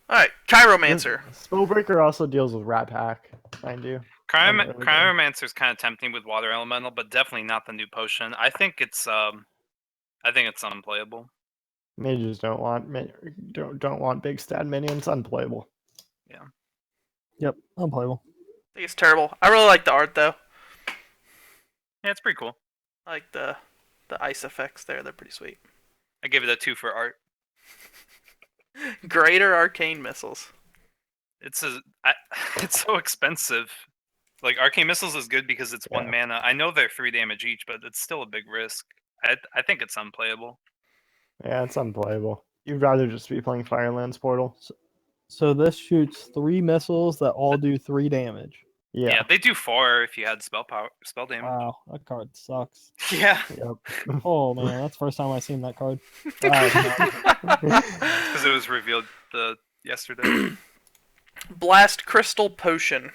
All right, Chiromancer. Spellbreaker also deals with Rat Pack, mind you. Cryomancer's kind of tempting with Water Elemental, but definitely not the new potion. I think it's unplayable. Mages don't want big stat minions. Unplayable. Yep, unplayable. I think it's terrible. I really like the art though. Yeah, it's pretty cool. I like the ice effects there. They're pretty sweet. I give it a 2 for art. Greater arcane missiles. It's so expensive. Like Arcane Missiles is good because it's 1 mana. I know they're 3 damage each, but it's still a big risk. I think it's unplayable. Yeah, it's unplayable. You'd rather just be playing Firelands Portal. So this shoots 3 missiles that all do 3 damage. Yeah, they do 4 if you had spell damage. Wow, that card sucks. Yeah, Yep. Oh man, that's the first time I've seen that card. because it was revealed yesterday. Blast Crystal Potion.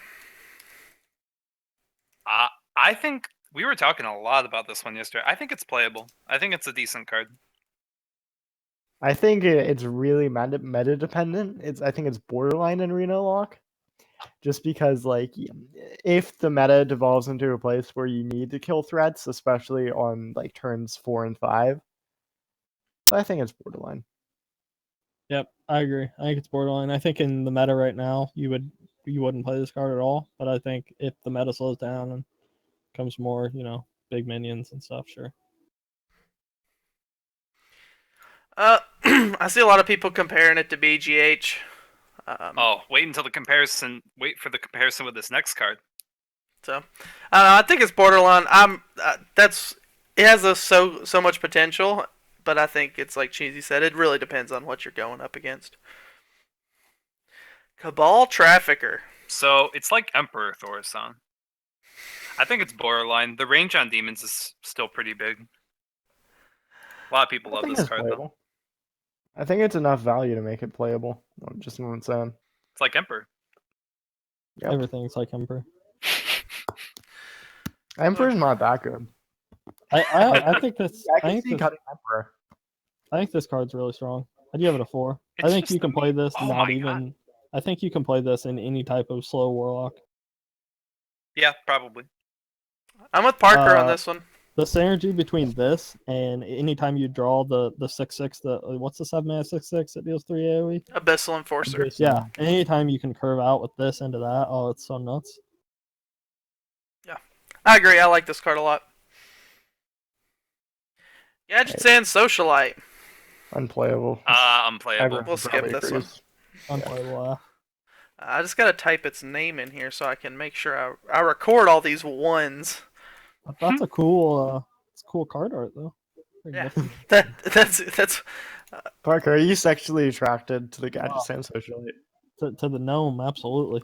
I think we were talking a lot about this one yesterday. I think it's playable. I think it's a decent card. I think it's really meta dependent. I think it's borderline in Reno lock, just because like if the meta devolves into a place where you need to kill threats, especially on like turns 4 and 5, I think it's borderline. Yep, I agree. I think it's borderline. I think in the meta right now, you wouldn't play this card at all. But I think if the meta slows down and comes more, big minions and stuff, sure. I see a lot of people comparing it to BGH. Wait for the comparison with this next card. So, I think it's borderline. It has so much potential, but I think it's like Cheesy said. It really depends on what you're going up against. Cabal Trafficker. So it's like Emperor Thorson. I think it's borderline. The range on demons is still pretty big. A lot of people love this card though. I think it's enough value to make it playable. Just what I'm saying. It's like Emperor. Yep. Everything's like Emperor. Emperor's not that good. I think this. I can see cutting Emperor. I think this card's really strong. I'd give it a 4. It's I think just you can play this Oh not my even. God. I think you can play this in any type of slow warlock. Yeah, probably. I'm with Parker on this one. The synergy between this and anytime you draw the 6/6, what's the 7-mana 6/6 that deals 3 AoE? Abyssal Enforcer. Yeah, anytime you can curve out with this into that, oh, it's so nuts. Yeah, I agree. I like this card a lot. Gadget Sand Socialite. Unplayable. Unplayable. We'll skip this one. Unplayable. I just gotta type its name in here so I can make sure I record all these ones. That's a cool card art though. Yeah, that's. Parker, are you sexually attracted to the Gadget Sand Socialite? To the gnome, absolutely.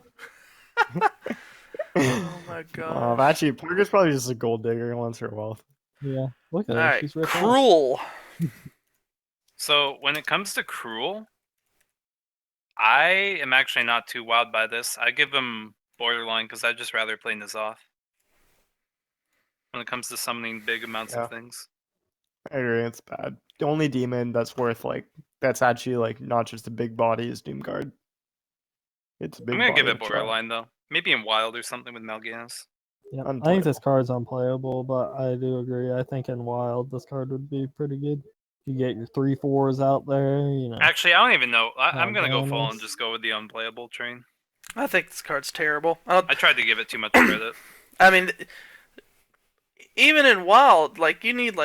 Oh my gosh. Actually, Parker's probably just a gold digger who wants her wealth. Yeah, look at All her. right, She's ripped off. Cruel. So when it comes to Cruel, I am actually not too wowed by this. I give him borderline because I'd just rather play N'Zoth when it comes to summoning big amounts Yeah. of things. I agree, it's bad. The only demon that's worth that's actually not just a big body is Doomguard. It's a big I'm gonna body give it to draw. borderline though. Maybe in Wild or something with Mal'Ganis. Yeah, I think this Unplayable. card's unplayable, but I do agree. I think in Wild this card would be pretty good. You get your 3/4s out there, you know. Actually, I don't even know. I'm gonna go full and Mal'Ganis. just go with the unplayable train. I think this card's terrible. I tried to give it too much credit. I mean, even in Wild, you need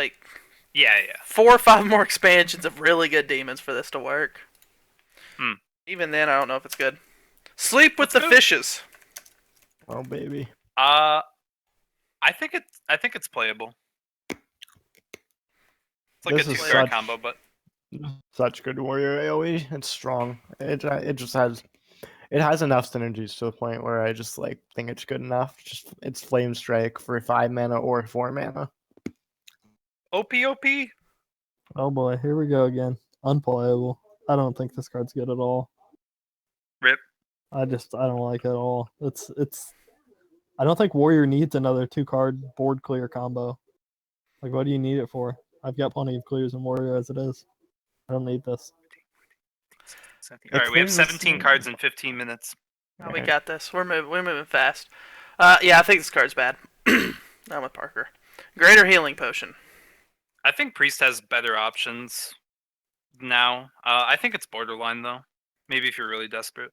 Yeah. 4 or 5 more expansions of really good demons for this to work. Hmm. Even then, I don't know if it's good. Sleep with Let's the go. fishes. Oh baby. I think it's playable. It's like This a is 2-card such- combo, but Such good warrior AoE. It's strong. It just has enough synergies to the point where I just think it's good enough. Just it's Flame Strike for 5 mana or 4 mana. OP. Oh boy, here we go again. Unplayable. I don't think this card's good at all. Rip. I don't like it at all. It's I don't think Warrior needs another 2-card board clear combo. What do you need it for? I've got plenty of clears in Warrior as it is. I don't need this. All right, we have things- 17 cards in 15 minutes. Oh, we got this. We're moving fast. Yeah, I think this card's bad. I'm with Parker. Greater Healing Potion. I think Priest has better options now. I think it's borderline though. Maybe if you're really desperate.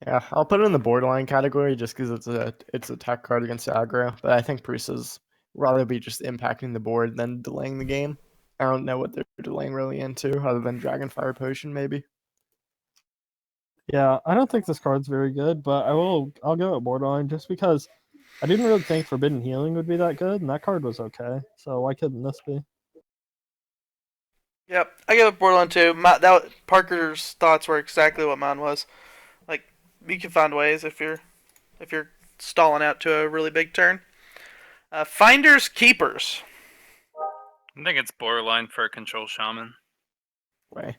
Yeah, I'll put it in the borderline category just because it's a tech card against aggro. But I think Priest's rather be just impacting the board than delaying the game. I don't know what they're delaying really into, other than Dragonfire Potion maybe. Yeah, I don't think this card's very good, but I'll go with borderline just because I didn't really think Forbidden Healing would be that good, and that card was okay. So why couldn't this be? Yep, I give it borderline too. Parker's thoughts were exactly what mine was. You can find ways if you're stalling out to a really big turn. Finders Keepers. I think it's borderline for a control shaman. Way.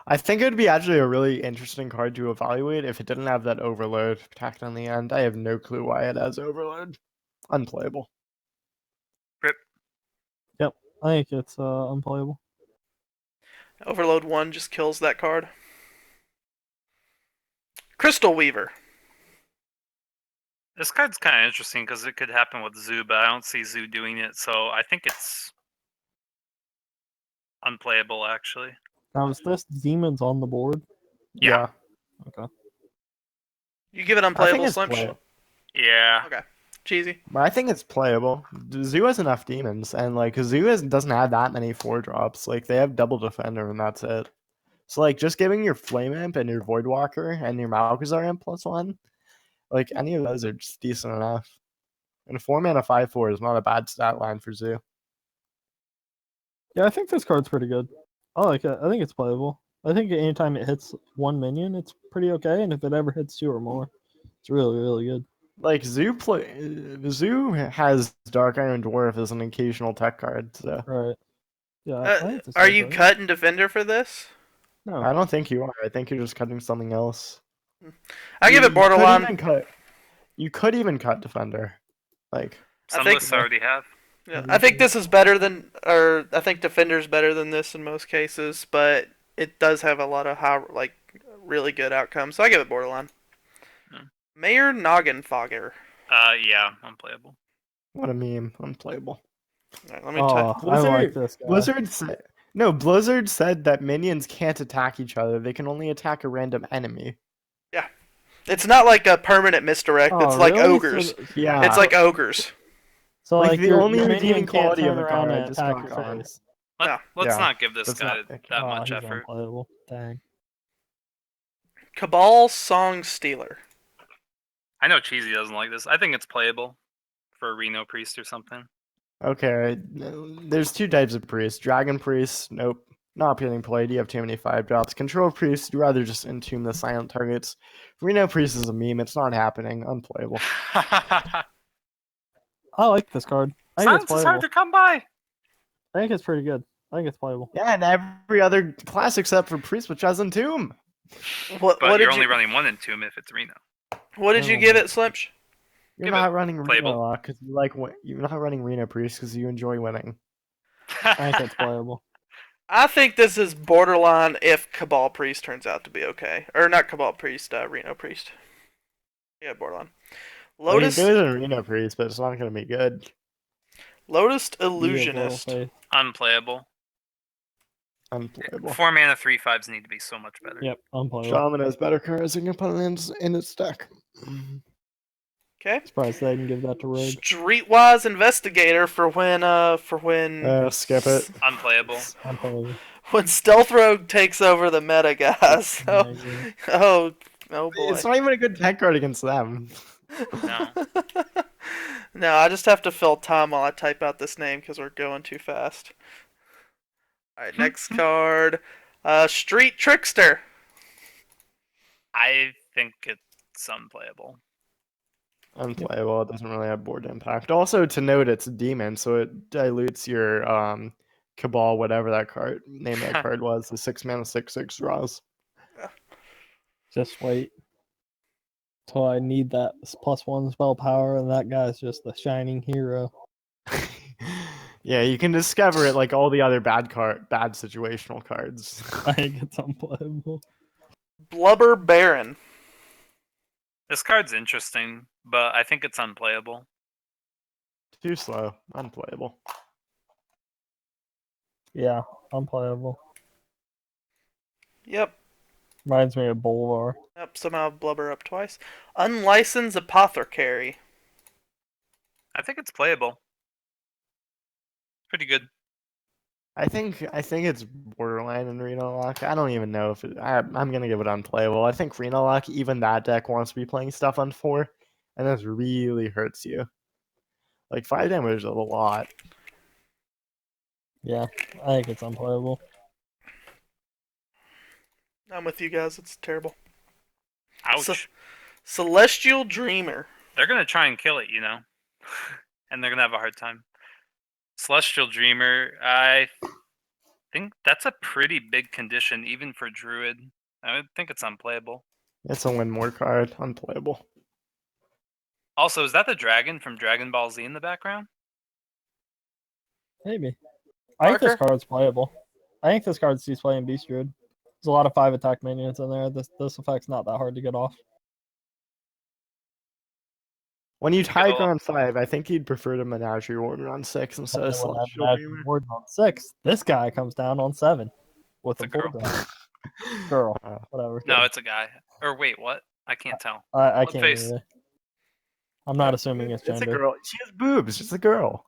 I think it would be actually a really interesting card to evaluate if it didn't have that overload tacked on the end. I have no clue why it has overload. Unplayable. Yep, I think it's unplayable. Overload 1 just kills that card. Crystal Weaver. This card's kind of interesting because it could happen with Zoo, but I don't see Zoo doing it, so I think it's unplayable actually. Now is this demons on the board? Yeah. Okay. You give it I unplayable, think it's Slimsh? playable. Yeah. Okay. Cheesy. But I think it's playable. Zoo has enough demons, and doesn't have that many 4-drops. They have double defender, and that's it. So just giving your Flame Imp and your Voidwalker and your Malkazar Imp +1, any of those are just decent enough. And a 4-mana 5/4 is not a bad stat line for Zoo. Yeah, I think this card's pretty good. I like it. I think it's playable. I think anytime it hits 1 minion, it's pretty okay, and if it ever hits 2 or more, it's really, really good. Zoo has Dark Iron Dwarf as an occasional tech card, so Right. Yeah. I think this Are card's you alright. cutting Defender for this? No. I don't think you are. I think you're just cutting something else. I give it borderline. You could even cut Defender. Some think- lists already have. Yeah, I think this is better than, or I think Defender's better than this in most cases, but it does have a lot of really good outcomes, so I give it borderline. Hmm. Mayor Noggenfogger. Yeah, unplayable. What a meme. Unplayable. All right, let me Oh, type. I like this guy. Blizzard said that minions can't attack each other. They can only attack a random enemy. It's not like a permanent misdirect. Oh, it's like really? ogres. Yeah. It's like ogres. So the your only minion redeeming can't quality of turn a around card and is attack rock your on. face. Yeah. Let's Yeah, not give this let's guy not pick- that Oh, much he's effort. unplayable. Dang. Cabal Song Stealer. I know Cheesy doesn't like this. I think it's playable for a Reno Priest or something. Okay. There's 2 types of priests. Dragon priests, nope. Not getting played. You have too many 5-drops. Control Priest, you'd rather just entomb the silent targets. Reno Priest is a meme. It's not happening. Unplayable. I like this card. I think it's Silence is playable. hard to come by. I think it's pretty good. I think it's playable. Yeah, and every other class except for Priest, which has Entomb. What But you're did only you running one Entomb if it's Reno. What did you give it, Slimsh? You're Give it not running playable. Reno because you like. You're not running Reno Priest because you enjoy winning. I think it's playable. I think this is borderline if Cabal Priest turns out to be okay. Or not Cabal Priest, Reno Priest. Yeah, borderline. Lotus Well, there is a Reno Priest, but it's not going to be good. Lotus You have little Illusionist. faith. Unplayable. Unplayable. 4 mana 3/5s need to be so much better. Yep, unplayable. Shaman has better cards and opponents in its deck. Okay. Surprised they didn't give that to Rogue. Streetwise Investigator for when Skip it. Unplayable. Unplayable. when Stealth Rogue takes over the meta, guys. Oh, Amazing. oh boy. It's not even a good tech card against them. No. No, I just have to fill time while I type out this name because we're going too fast. Alright, next card. Street Trickster. I think it's unplayable. Unplayable. It doesn't really have board impact. Also, to note, it's demon, so it dilutes your Cabal, whatever that card name that card was. The 6-mana 6/6 draws. Just wait till I need that +1 spell power, and that guy's just the shining hero. Yeah, you can discover it like all the other bad situational cards. I think it's unplayable. Blubber Baron. This card's interesting, but I think it's unplayable. Too slow. Unplayable. Yeah, unplayable. Yep. Reminds me of Bolvar. Yep, somehow blubber up twice. Unlicensed Apothecary. I think it's playable. Pretty good. I think it's borderline in Reno Lock. I don't even know if I'm gonna give it unplayable. I think Reno Lock, even that deck wants to be playing stuff on 4, and this really hurts you. Like 5 damage is a lot. Yeah, I think it's unplayable. I'm with you guys, it's terrible. Ouch. Celestial Dreamer. They're gonna try and kill it, you know, and they're gonna have a hard time. Celestial Dreamer, I think that's a pretty big condition, even for Druid. I would think it's unplayable. It's a win more card. Unplayable. Also, is that the dragon from Dragon Ball Z in the background? Maybe. I think this Parker? card's playable. I think this card's just playing Beast Druid. There's a lot of 5 attack minions in there. This effect's not that hard to get off. When you Tiger Go. on 5, I think you'd prefer to Menagerie Order on 6 instead of And then when that Celestial bad Dreamer. board on 6, this guy comes down on 7 with It's a a girl. board down. Girl, Uh, whatever. No, it's a guy. Or wait, what? I can't tell. I What can't face? either. I'm not assuming it's It's a gender. girl. She has boobs. It's a girl.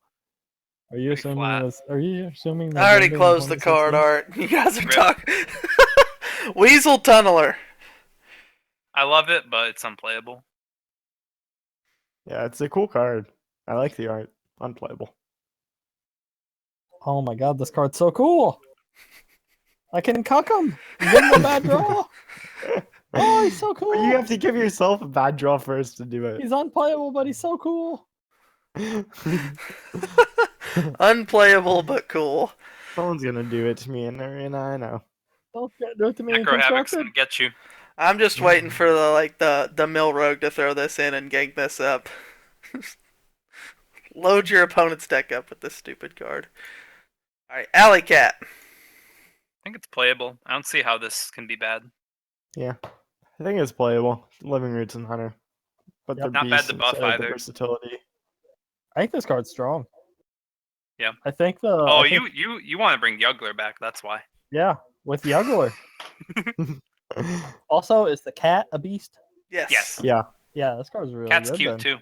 Are you Pretty assuming flat. this? Are you assuming that I already gender in closed the card 2016? art. You guys are Rip. talking. Weasel Tunneler. I love it, but it's unplayable. Yeah, it's a cool card. I like the art. Unplayable. Oh my god, this card's so cool! I can cuck him! Give him a bad draw! Oh, he's so cool! But you have to give yourself a bad draw first to do it. He's unplayable, but he's so cool! Unplayable but cool. Someone's gonna do it to me in there, and I know. Don't do it to me in Necro Havoc's constructed. gonna get you. I'm just waiting for the Mill Rogue to throw this in and gank this up. Load your opponent's deck up with this stupid card. Alright, Alley Cat. I think it's playable. I don't see how this can be bad. Yeah, I think it's playable. Living Roots and Hunter, but Yep. they're Not bad beasts to buff instead of the either. versatility. I think this card's strong. Yeah. I think the. Oh, I think- you want to bring Yuggler back? That's why. Yeah, with Yuggler. Also, is the cat a beast? Yes. Yes. Yeah, Yeah, this card's really Cat's good. cute then. too.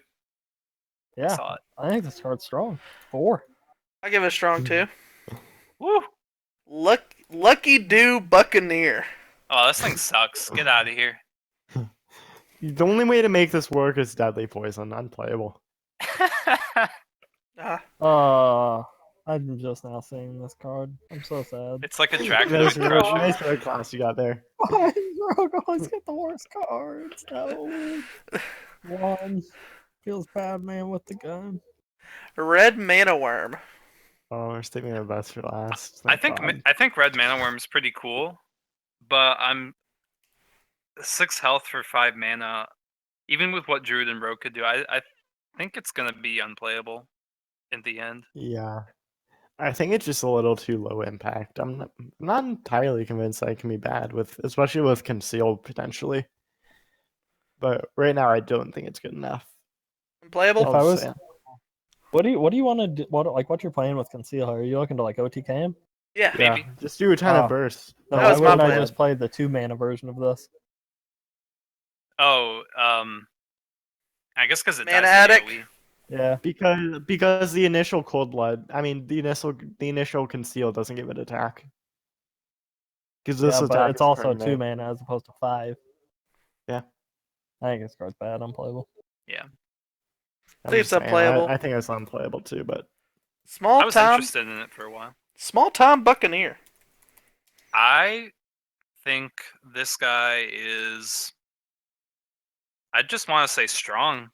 I Yeah, saw it. I think this card's strong. 4. I give it a strong 2. Woo! Lucky Do Buccaneer. Oh, this thing sucks. Get out of here. the only way to make this work is Deadly Poison. Unplayable. Ah, I'm just now seeing this card. I'm so sad. It's like a Dragon Nice with road, Crusher. nice road class you got there. Why Rogue always get the worst cards? No. One. Feels bad, man, with the gun. Red Mana Worm. Oh, we're saving the best for last. I Thank think God. I think Red Mana Worm's pretty cool, but I'm 6 health for 5 mana. Even with what Druid and Rogue could do, I think it's gonna be unplayable in the end. Yeah. I think it's just a little too low impact. I'm not entirely convinced that it can be bad with, especially with concealed potentially. But right now, I don't think it's good enough. Unplayable? If I'll I just was- say- What do you want to do? What you're playing with conceal? Are you looking to like OTK him? Yeah. yeah, Maybe. just do a ton Oh. of bursts. No, That why was my wouldn't I plan. just play the 2-mana version of this? Oh, I guess because it Mana dies to Addict? AoE. Yeah. Because the initial cold blood, I mean the initial conceal doesn't give it attack. Because this Yeah, attack but it's is also permanent. 2 mana as opposed to 5. Yeah. I think this card's bad, unplayable. I'm think just it's saying, unplayable. I think it's unplayable too, but Small I was time. interested in it for a while. Small time Buccaneer. I think this guy is. I just want to say strong,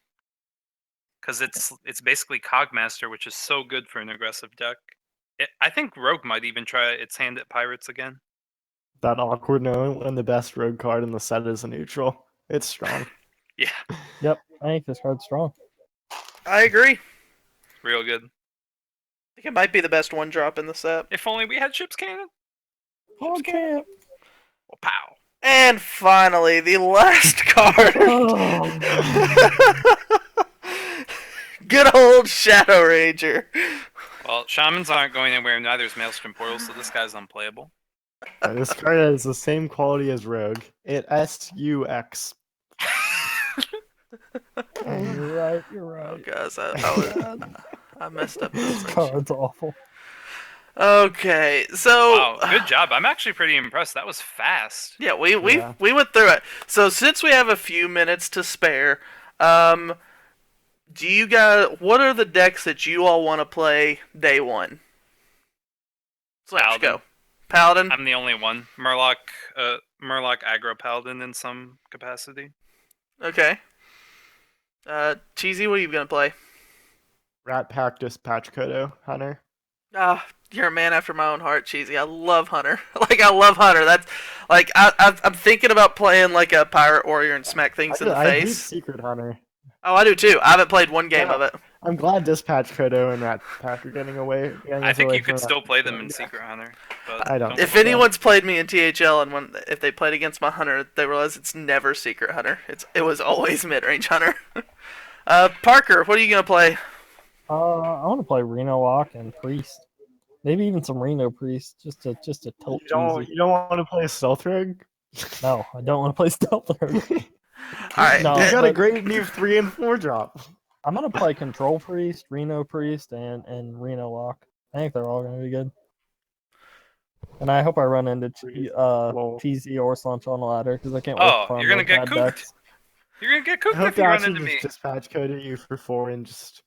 because it's basically Cogmaster, which is so good for an aggressive deck. I think Rogue might even try its hand at Pirates again. that awkward moment when the best rogue card in the set is a neutral. It's strong. Yeah, Yep, I think this card's strong. I agree. I real good. think it might be the best one drop in the set. If only we had Ship's Cannon. Oh, camp. Well, pow. And finally, the last card. Good old Shadow Ranger. Well, Shamans aren't going anywhere, neither is Maelstrom Portal, so this guy's unplayable. This card has the same quality as rogue. It SUX. You're right. Oh, guys, I messed up This this much. card's awful. Okay, so Wow, good job. I'm actually pretty impressed. That was fast. yeah, we Yeah. went through it. So since we have a few minutes to spare, do you guys? What are the decks that you all want to play day one? So let's Paladin. go. Paladin. I'm the only one. Murloc aggro Paladin in some capacity. Okay. Cheesy, what are you gonna play? Rat Pack Dispatch Kodo Hunter. Ah, you're a man after my own heart, Cheesy. I love Hunter. I love Hunter. That's like I'm thinking about playing like a Pirate Warrior and smack things in the I hate face. Secret Hunter. Oh, I do too. I haven't played one game of it. I'm glad Dispatch Kodo and Rat Pack are getting away. I think you could still play them in Secret Hunter. But I don't. If Yeah. anyone's played me in THL and if they played against my Hunter, they realize it's never Secret Hunter. It was always mid-range Hunter. Parker, what are you gonna play? I want to play Reno Lock and Priest. Maybe even some Reno Priest, just to tilt cheesy. You don't want to play Stealth Rogue? No, I don't want to play Stealth Rogue. All right. No. You got a but- great new 3 and 4 drop. I'm gonna play Control Priest, Reno Priest, and Reno Lock. I think they're all gonna be good. And I hope I run into Cheesy or Slunch on the ladder because I can't wait Oh, to farm you're gonna those get bad cooked. decks. You're gonna get I cooked hope if you they run actually into me. just dispatch coded you for 4 and just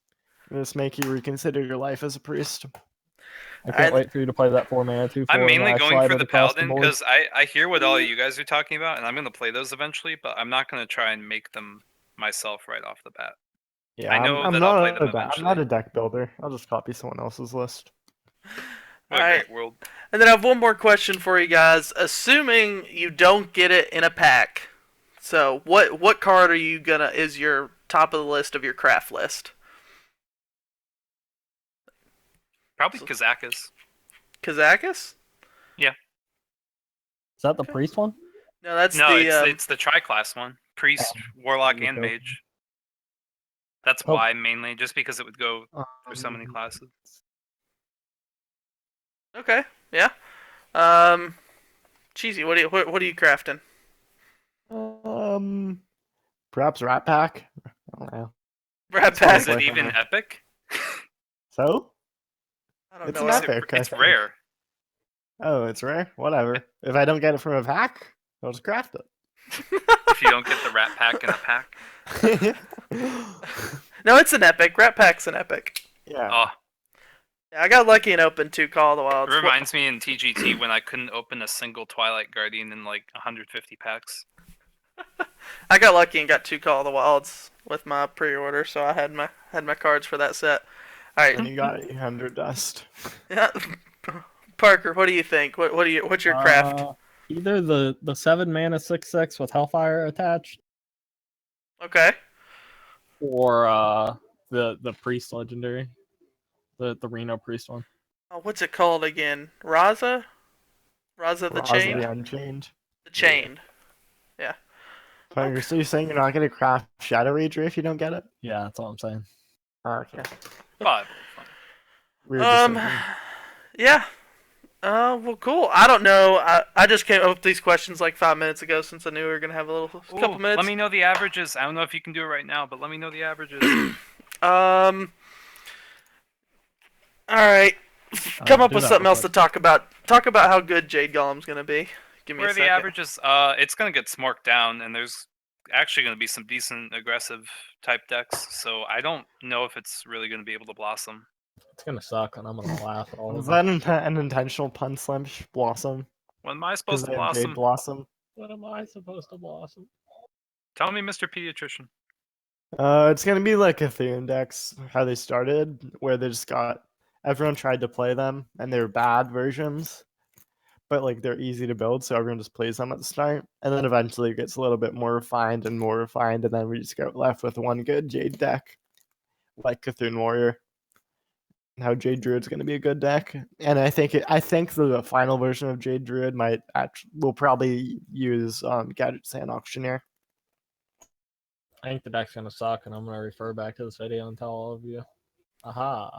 make you reconsider your life as a priest. I can't I- wait for you to play that 4-mana 2/4. I'm mainly and I going slide for it the across Paladin board. because I hear what all of you guys are talking about, and I'm gonna play those eventually. But I'm not gonna try and make them myself right off the bat. Yeah, I know I'm that I'll not play them I'm not eventually. a deck builder. I'll just copy someone else's list. What a Alright. great world. And then I have one more question for you guys. Assuming you don't get it in a pack, so what card are you gonna is your top of the list of your craft list? Probably Kazakus. Kazakis? Is that the Priest one? No, that's No, the it's the tri-class one. Priest, Warlock, and Okay. Mage. That's Oh. why mainly, just because it would go through so many Um, classes. okay, yeah. Cheesy, what are you crafting? Perhaps Rat Pack. I don't know. Rat Is Pack. Like, it even epic? So? I don't It's know. an what- epic. I It's think. rare. Oh, it's rare. Whatever. If I don't get it from a pack, I'll just craft If you don't get the Rat Pack in a pack. it. No, it's an epic. Rat Pack's an epic. Yeah. Oh, I got lucky and opened 2 Call of the It Wilds. reminds me in TGT when I couldn't open a single Twilight Guardian in like 150 packs. I got lucky and got 2 Call of the Wilds with my pre-order, so I had my cards for that set. All right, And you got 800 dust. yeah. Parker, what do you think? What's your craft? Either the 7-mana 6/6 with Hellfire attached, Okay. Or the priest legendary, the Reno priest one. Oh, what's it called again? Raza? Raza the Raza Chained? the Unchained. The Chained. So you're saying you're not going to craft Shadow Rager if you don't get it? yeah, that's all I'm saying. Oh, okay. But Weird decision. Yeah. Well, cool. I don't know. I just came up with these questions like 5 minutes ago since I knew we were gonna have a couple minutes. let me know the averages. I don't know if you can do it right now, but let me know the averages. All right. Come up do with that something real else to talk about. Talk about how good Jade Golem's gonna be. Give me Where a are the second. averages? It's gonna get smorked down, and there's actually gonna be some decent aggressive type decks. So I don't know if it's really gonna be able to blossom. It's gonna suck, and I'm gonna laugh at all Was of it. that an intentional pun, Slim Blossom? When am I Because supposed to they have Jade blossom? Blossom. What am I supposed to blossom? Tell me, Mr. Pediatrician. It's gonna be like Ethereum decks, how they started, where they just got everyone tried to play them, and they're bad versions, but like they're easy to build, so everyone just plays them at the start, and then eventually it gets a little bit more refined, and then we just get left with one good Jade deck, like Cthulhu Warrior. How Jade Druid's going to be a good deck, and I think the final version of Jade Druid will probably use Gadget Sand Auctioneer. I think the deck's gonna suck, and I'm gonna refer back to this video and tell all of you. Aha.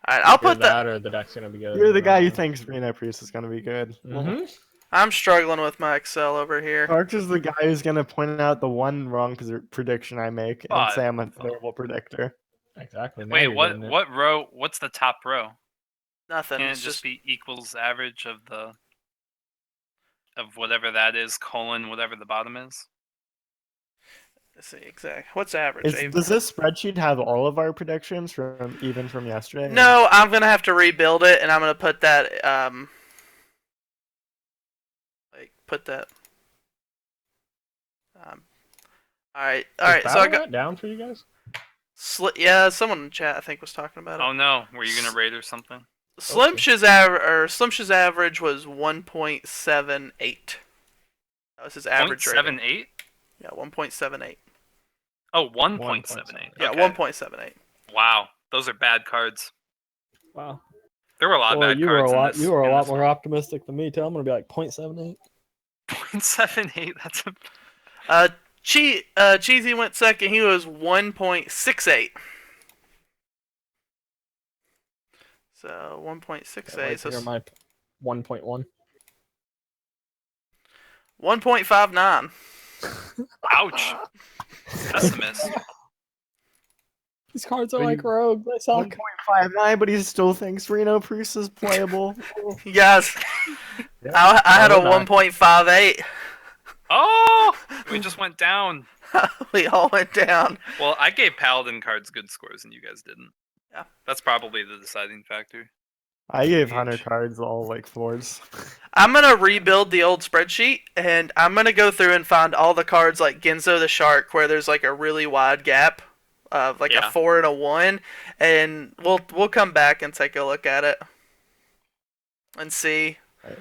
All right, I'll Either put that. that or the deck's gonna be good. You're the guy who thinks Reno Priest is going to be good. Mm-hmm. I'm struggling with my Excel over here. Archer's the guy who's going to point out the one wrong prediction I make and say I'm a terrible predictor. Exactly. Now Wait, you're getting it. what row? What's the top row? Nothing. Can it It's just be equals average of whatever that is, colon whatever the bottom is? Let's see exactly. What's average? Does this spreadsheet have all of our predictions from yesterday? No, I'm gonna have to rebuild it, and I'm gonna put that put that. All right. Is So I got that down for you guys. yeah. Someone in chat I think was talking about it. Oh no, were you gonna raid or something? Slimsh's average was 1.78. That was his average rating. 0.78? Yeah, 1.78. Oh, 1.78. Yeah, Okay. 1.78. Wow, those are bad cards. Wow. There were a lot of Well, bad you were cards. a lot. in this, You were a in lot this more one. optimistic than me too. I'm gonna be like 0.78. 0.78. That's a. Cheesy went second. He was 1.68. So 1.68. So You're my 1.1. 1.59. Ouch. That's a miss. These cards are But like you- rogue. They suck. 1.59, but he still thinks Reno Priest is playable. You guys, Yeah, I had a would not. 1.58. Oh, we just went down. We all went down. Well, I gave Paladin cards good scores, and you guys didn't. Yeah. That's probably the deciding factor. I gave Hunter cards all like 4s. I'm gonna rebuild the old spreadsheet, and I'm gonna go through and find all the cards like Genzo the Shark, where there's like a really wide gap, of like Yeah. a 4 and a 1, and we'll come back and take a look at it and see. Right.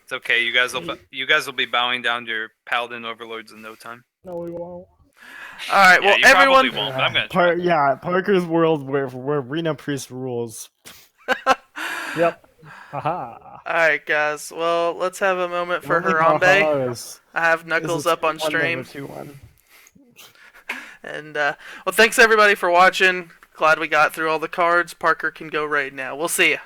It's okay. You guys will be bowing down to your Paladin overlords in no time. No, we won't. All right. Yeah, Well, you everyone. probably won't, but I'm gonna try. Yeah, Parker's world where Reno Priest rules. Yep. Haha. All right, guys. Well, let's have a moment for Only Harambe. Baha is I have Knuckles up on 2-1 stream. over 2-1. And, well, thanks everybody for watching. Glad we got through all the cards. Parker can go raid now. We'll see ya.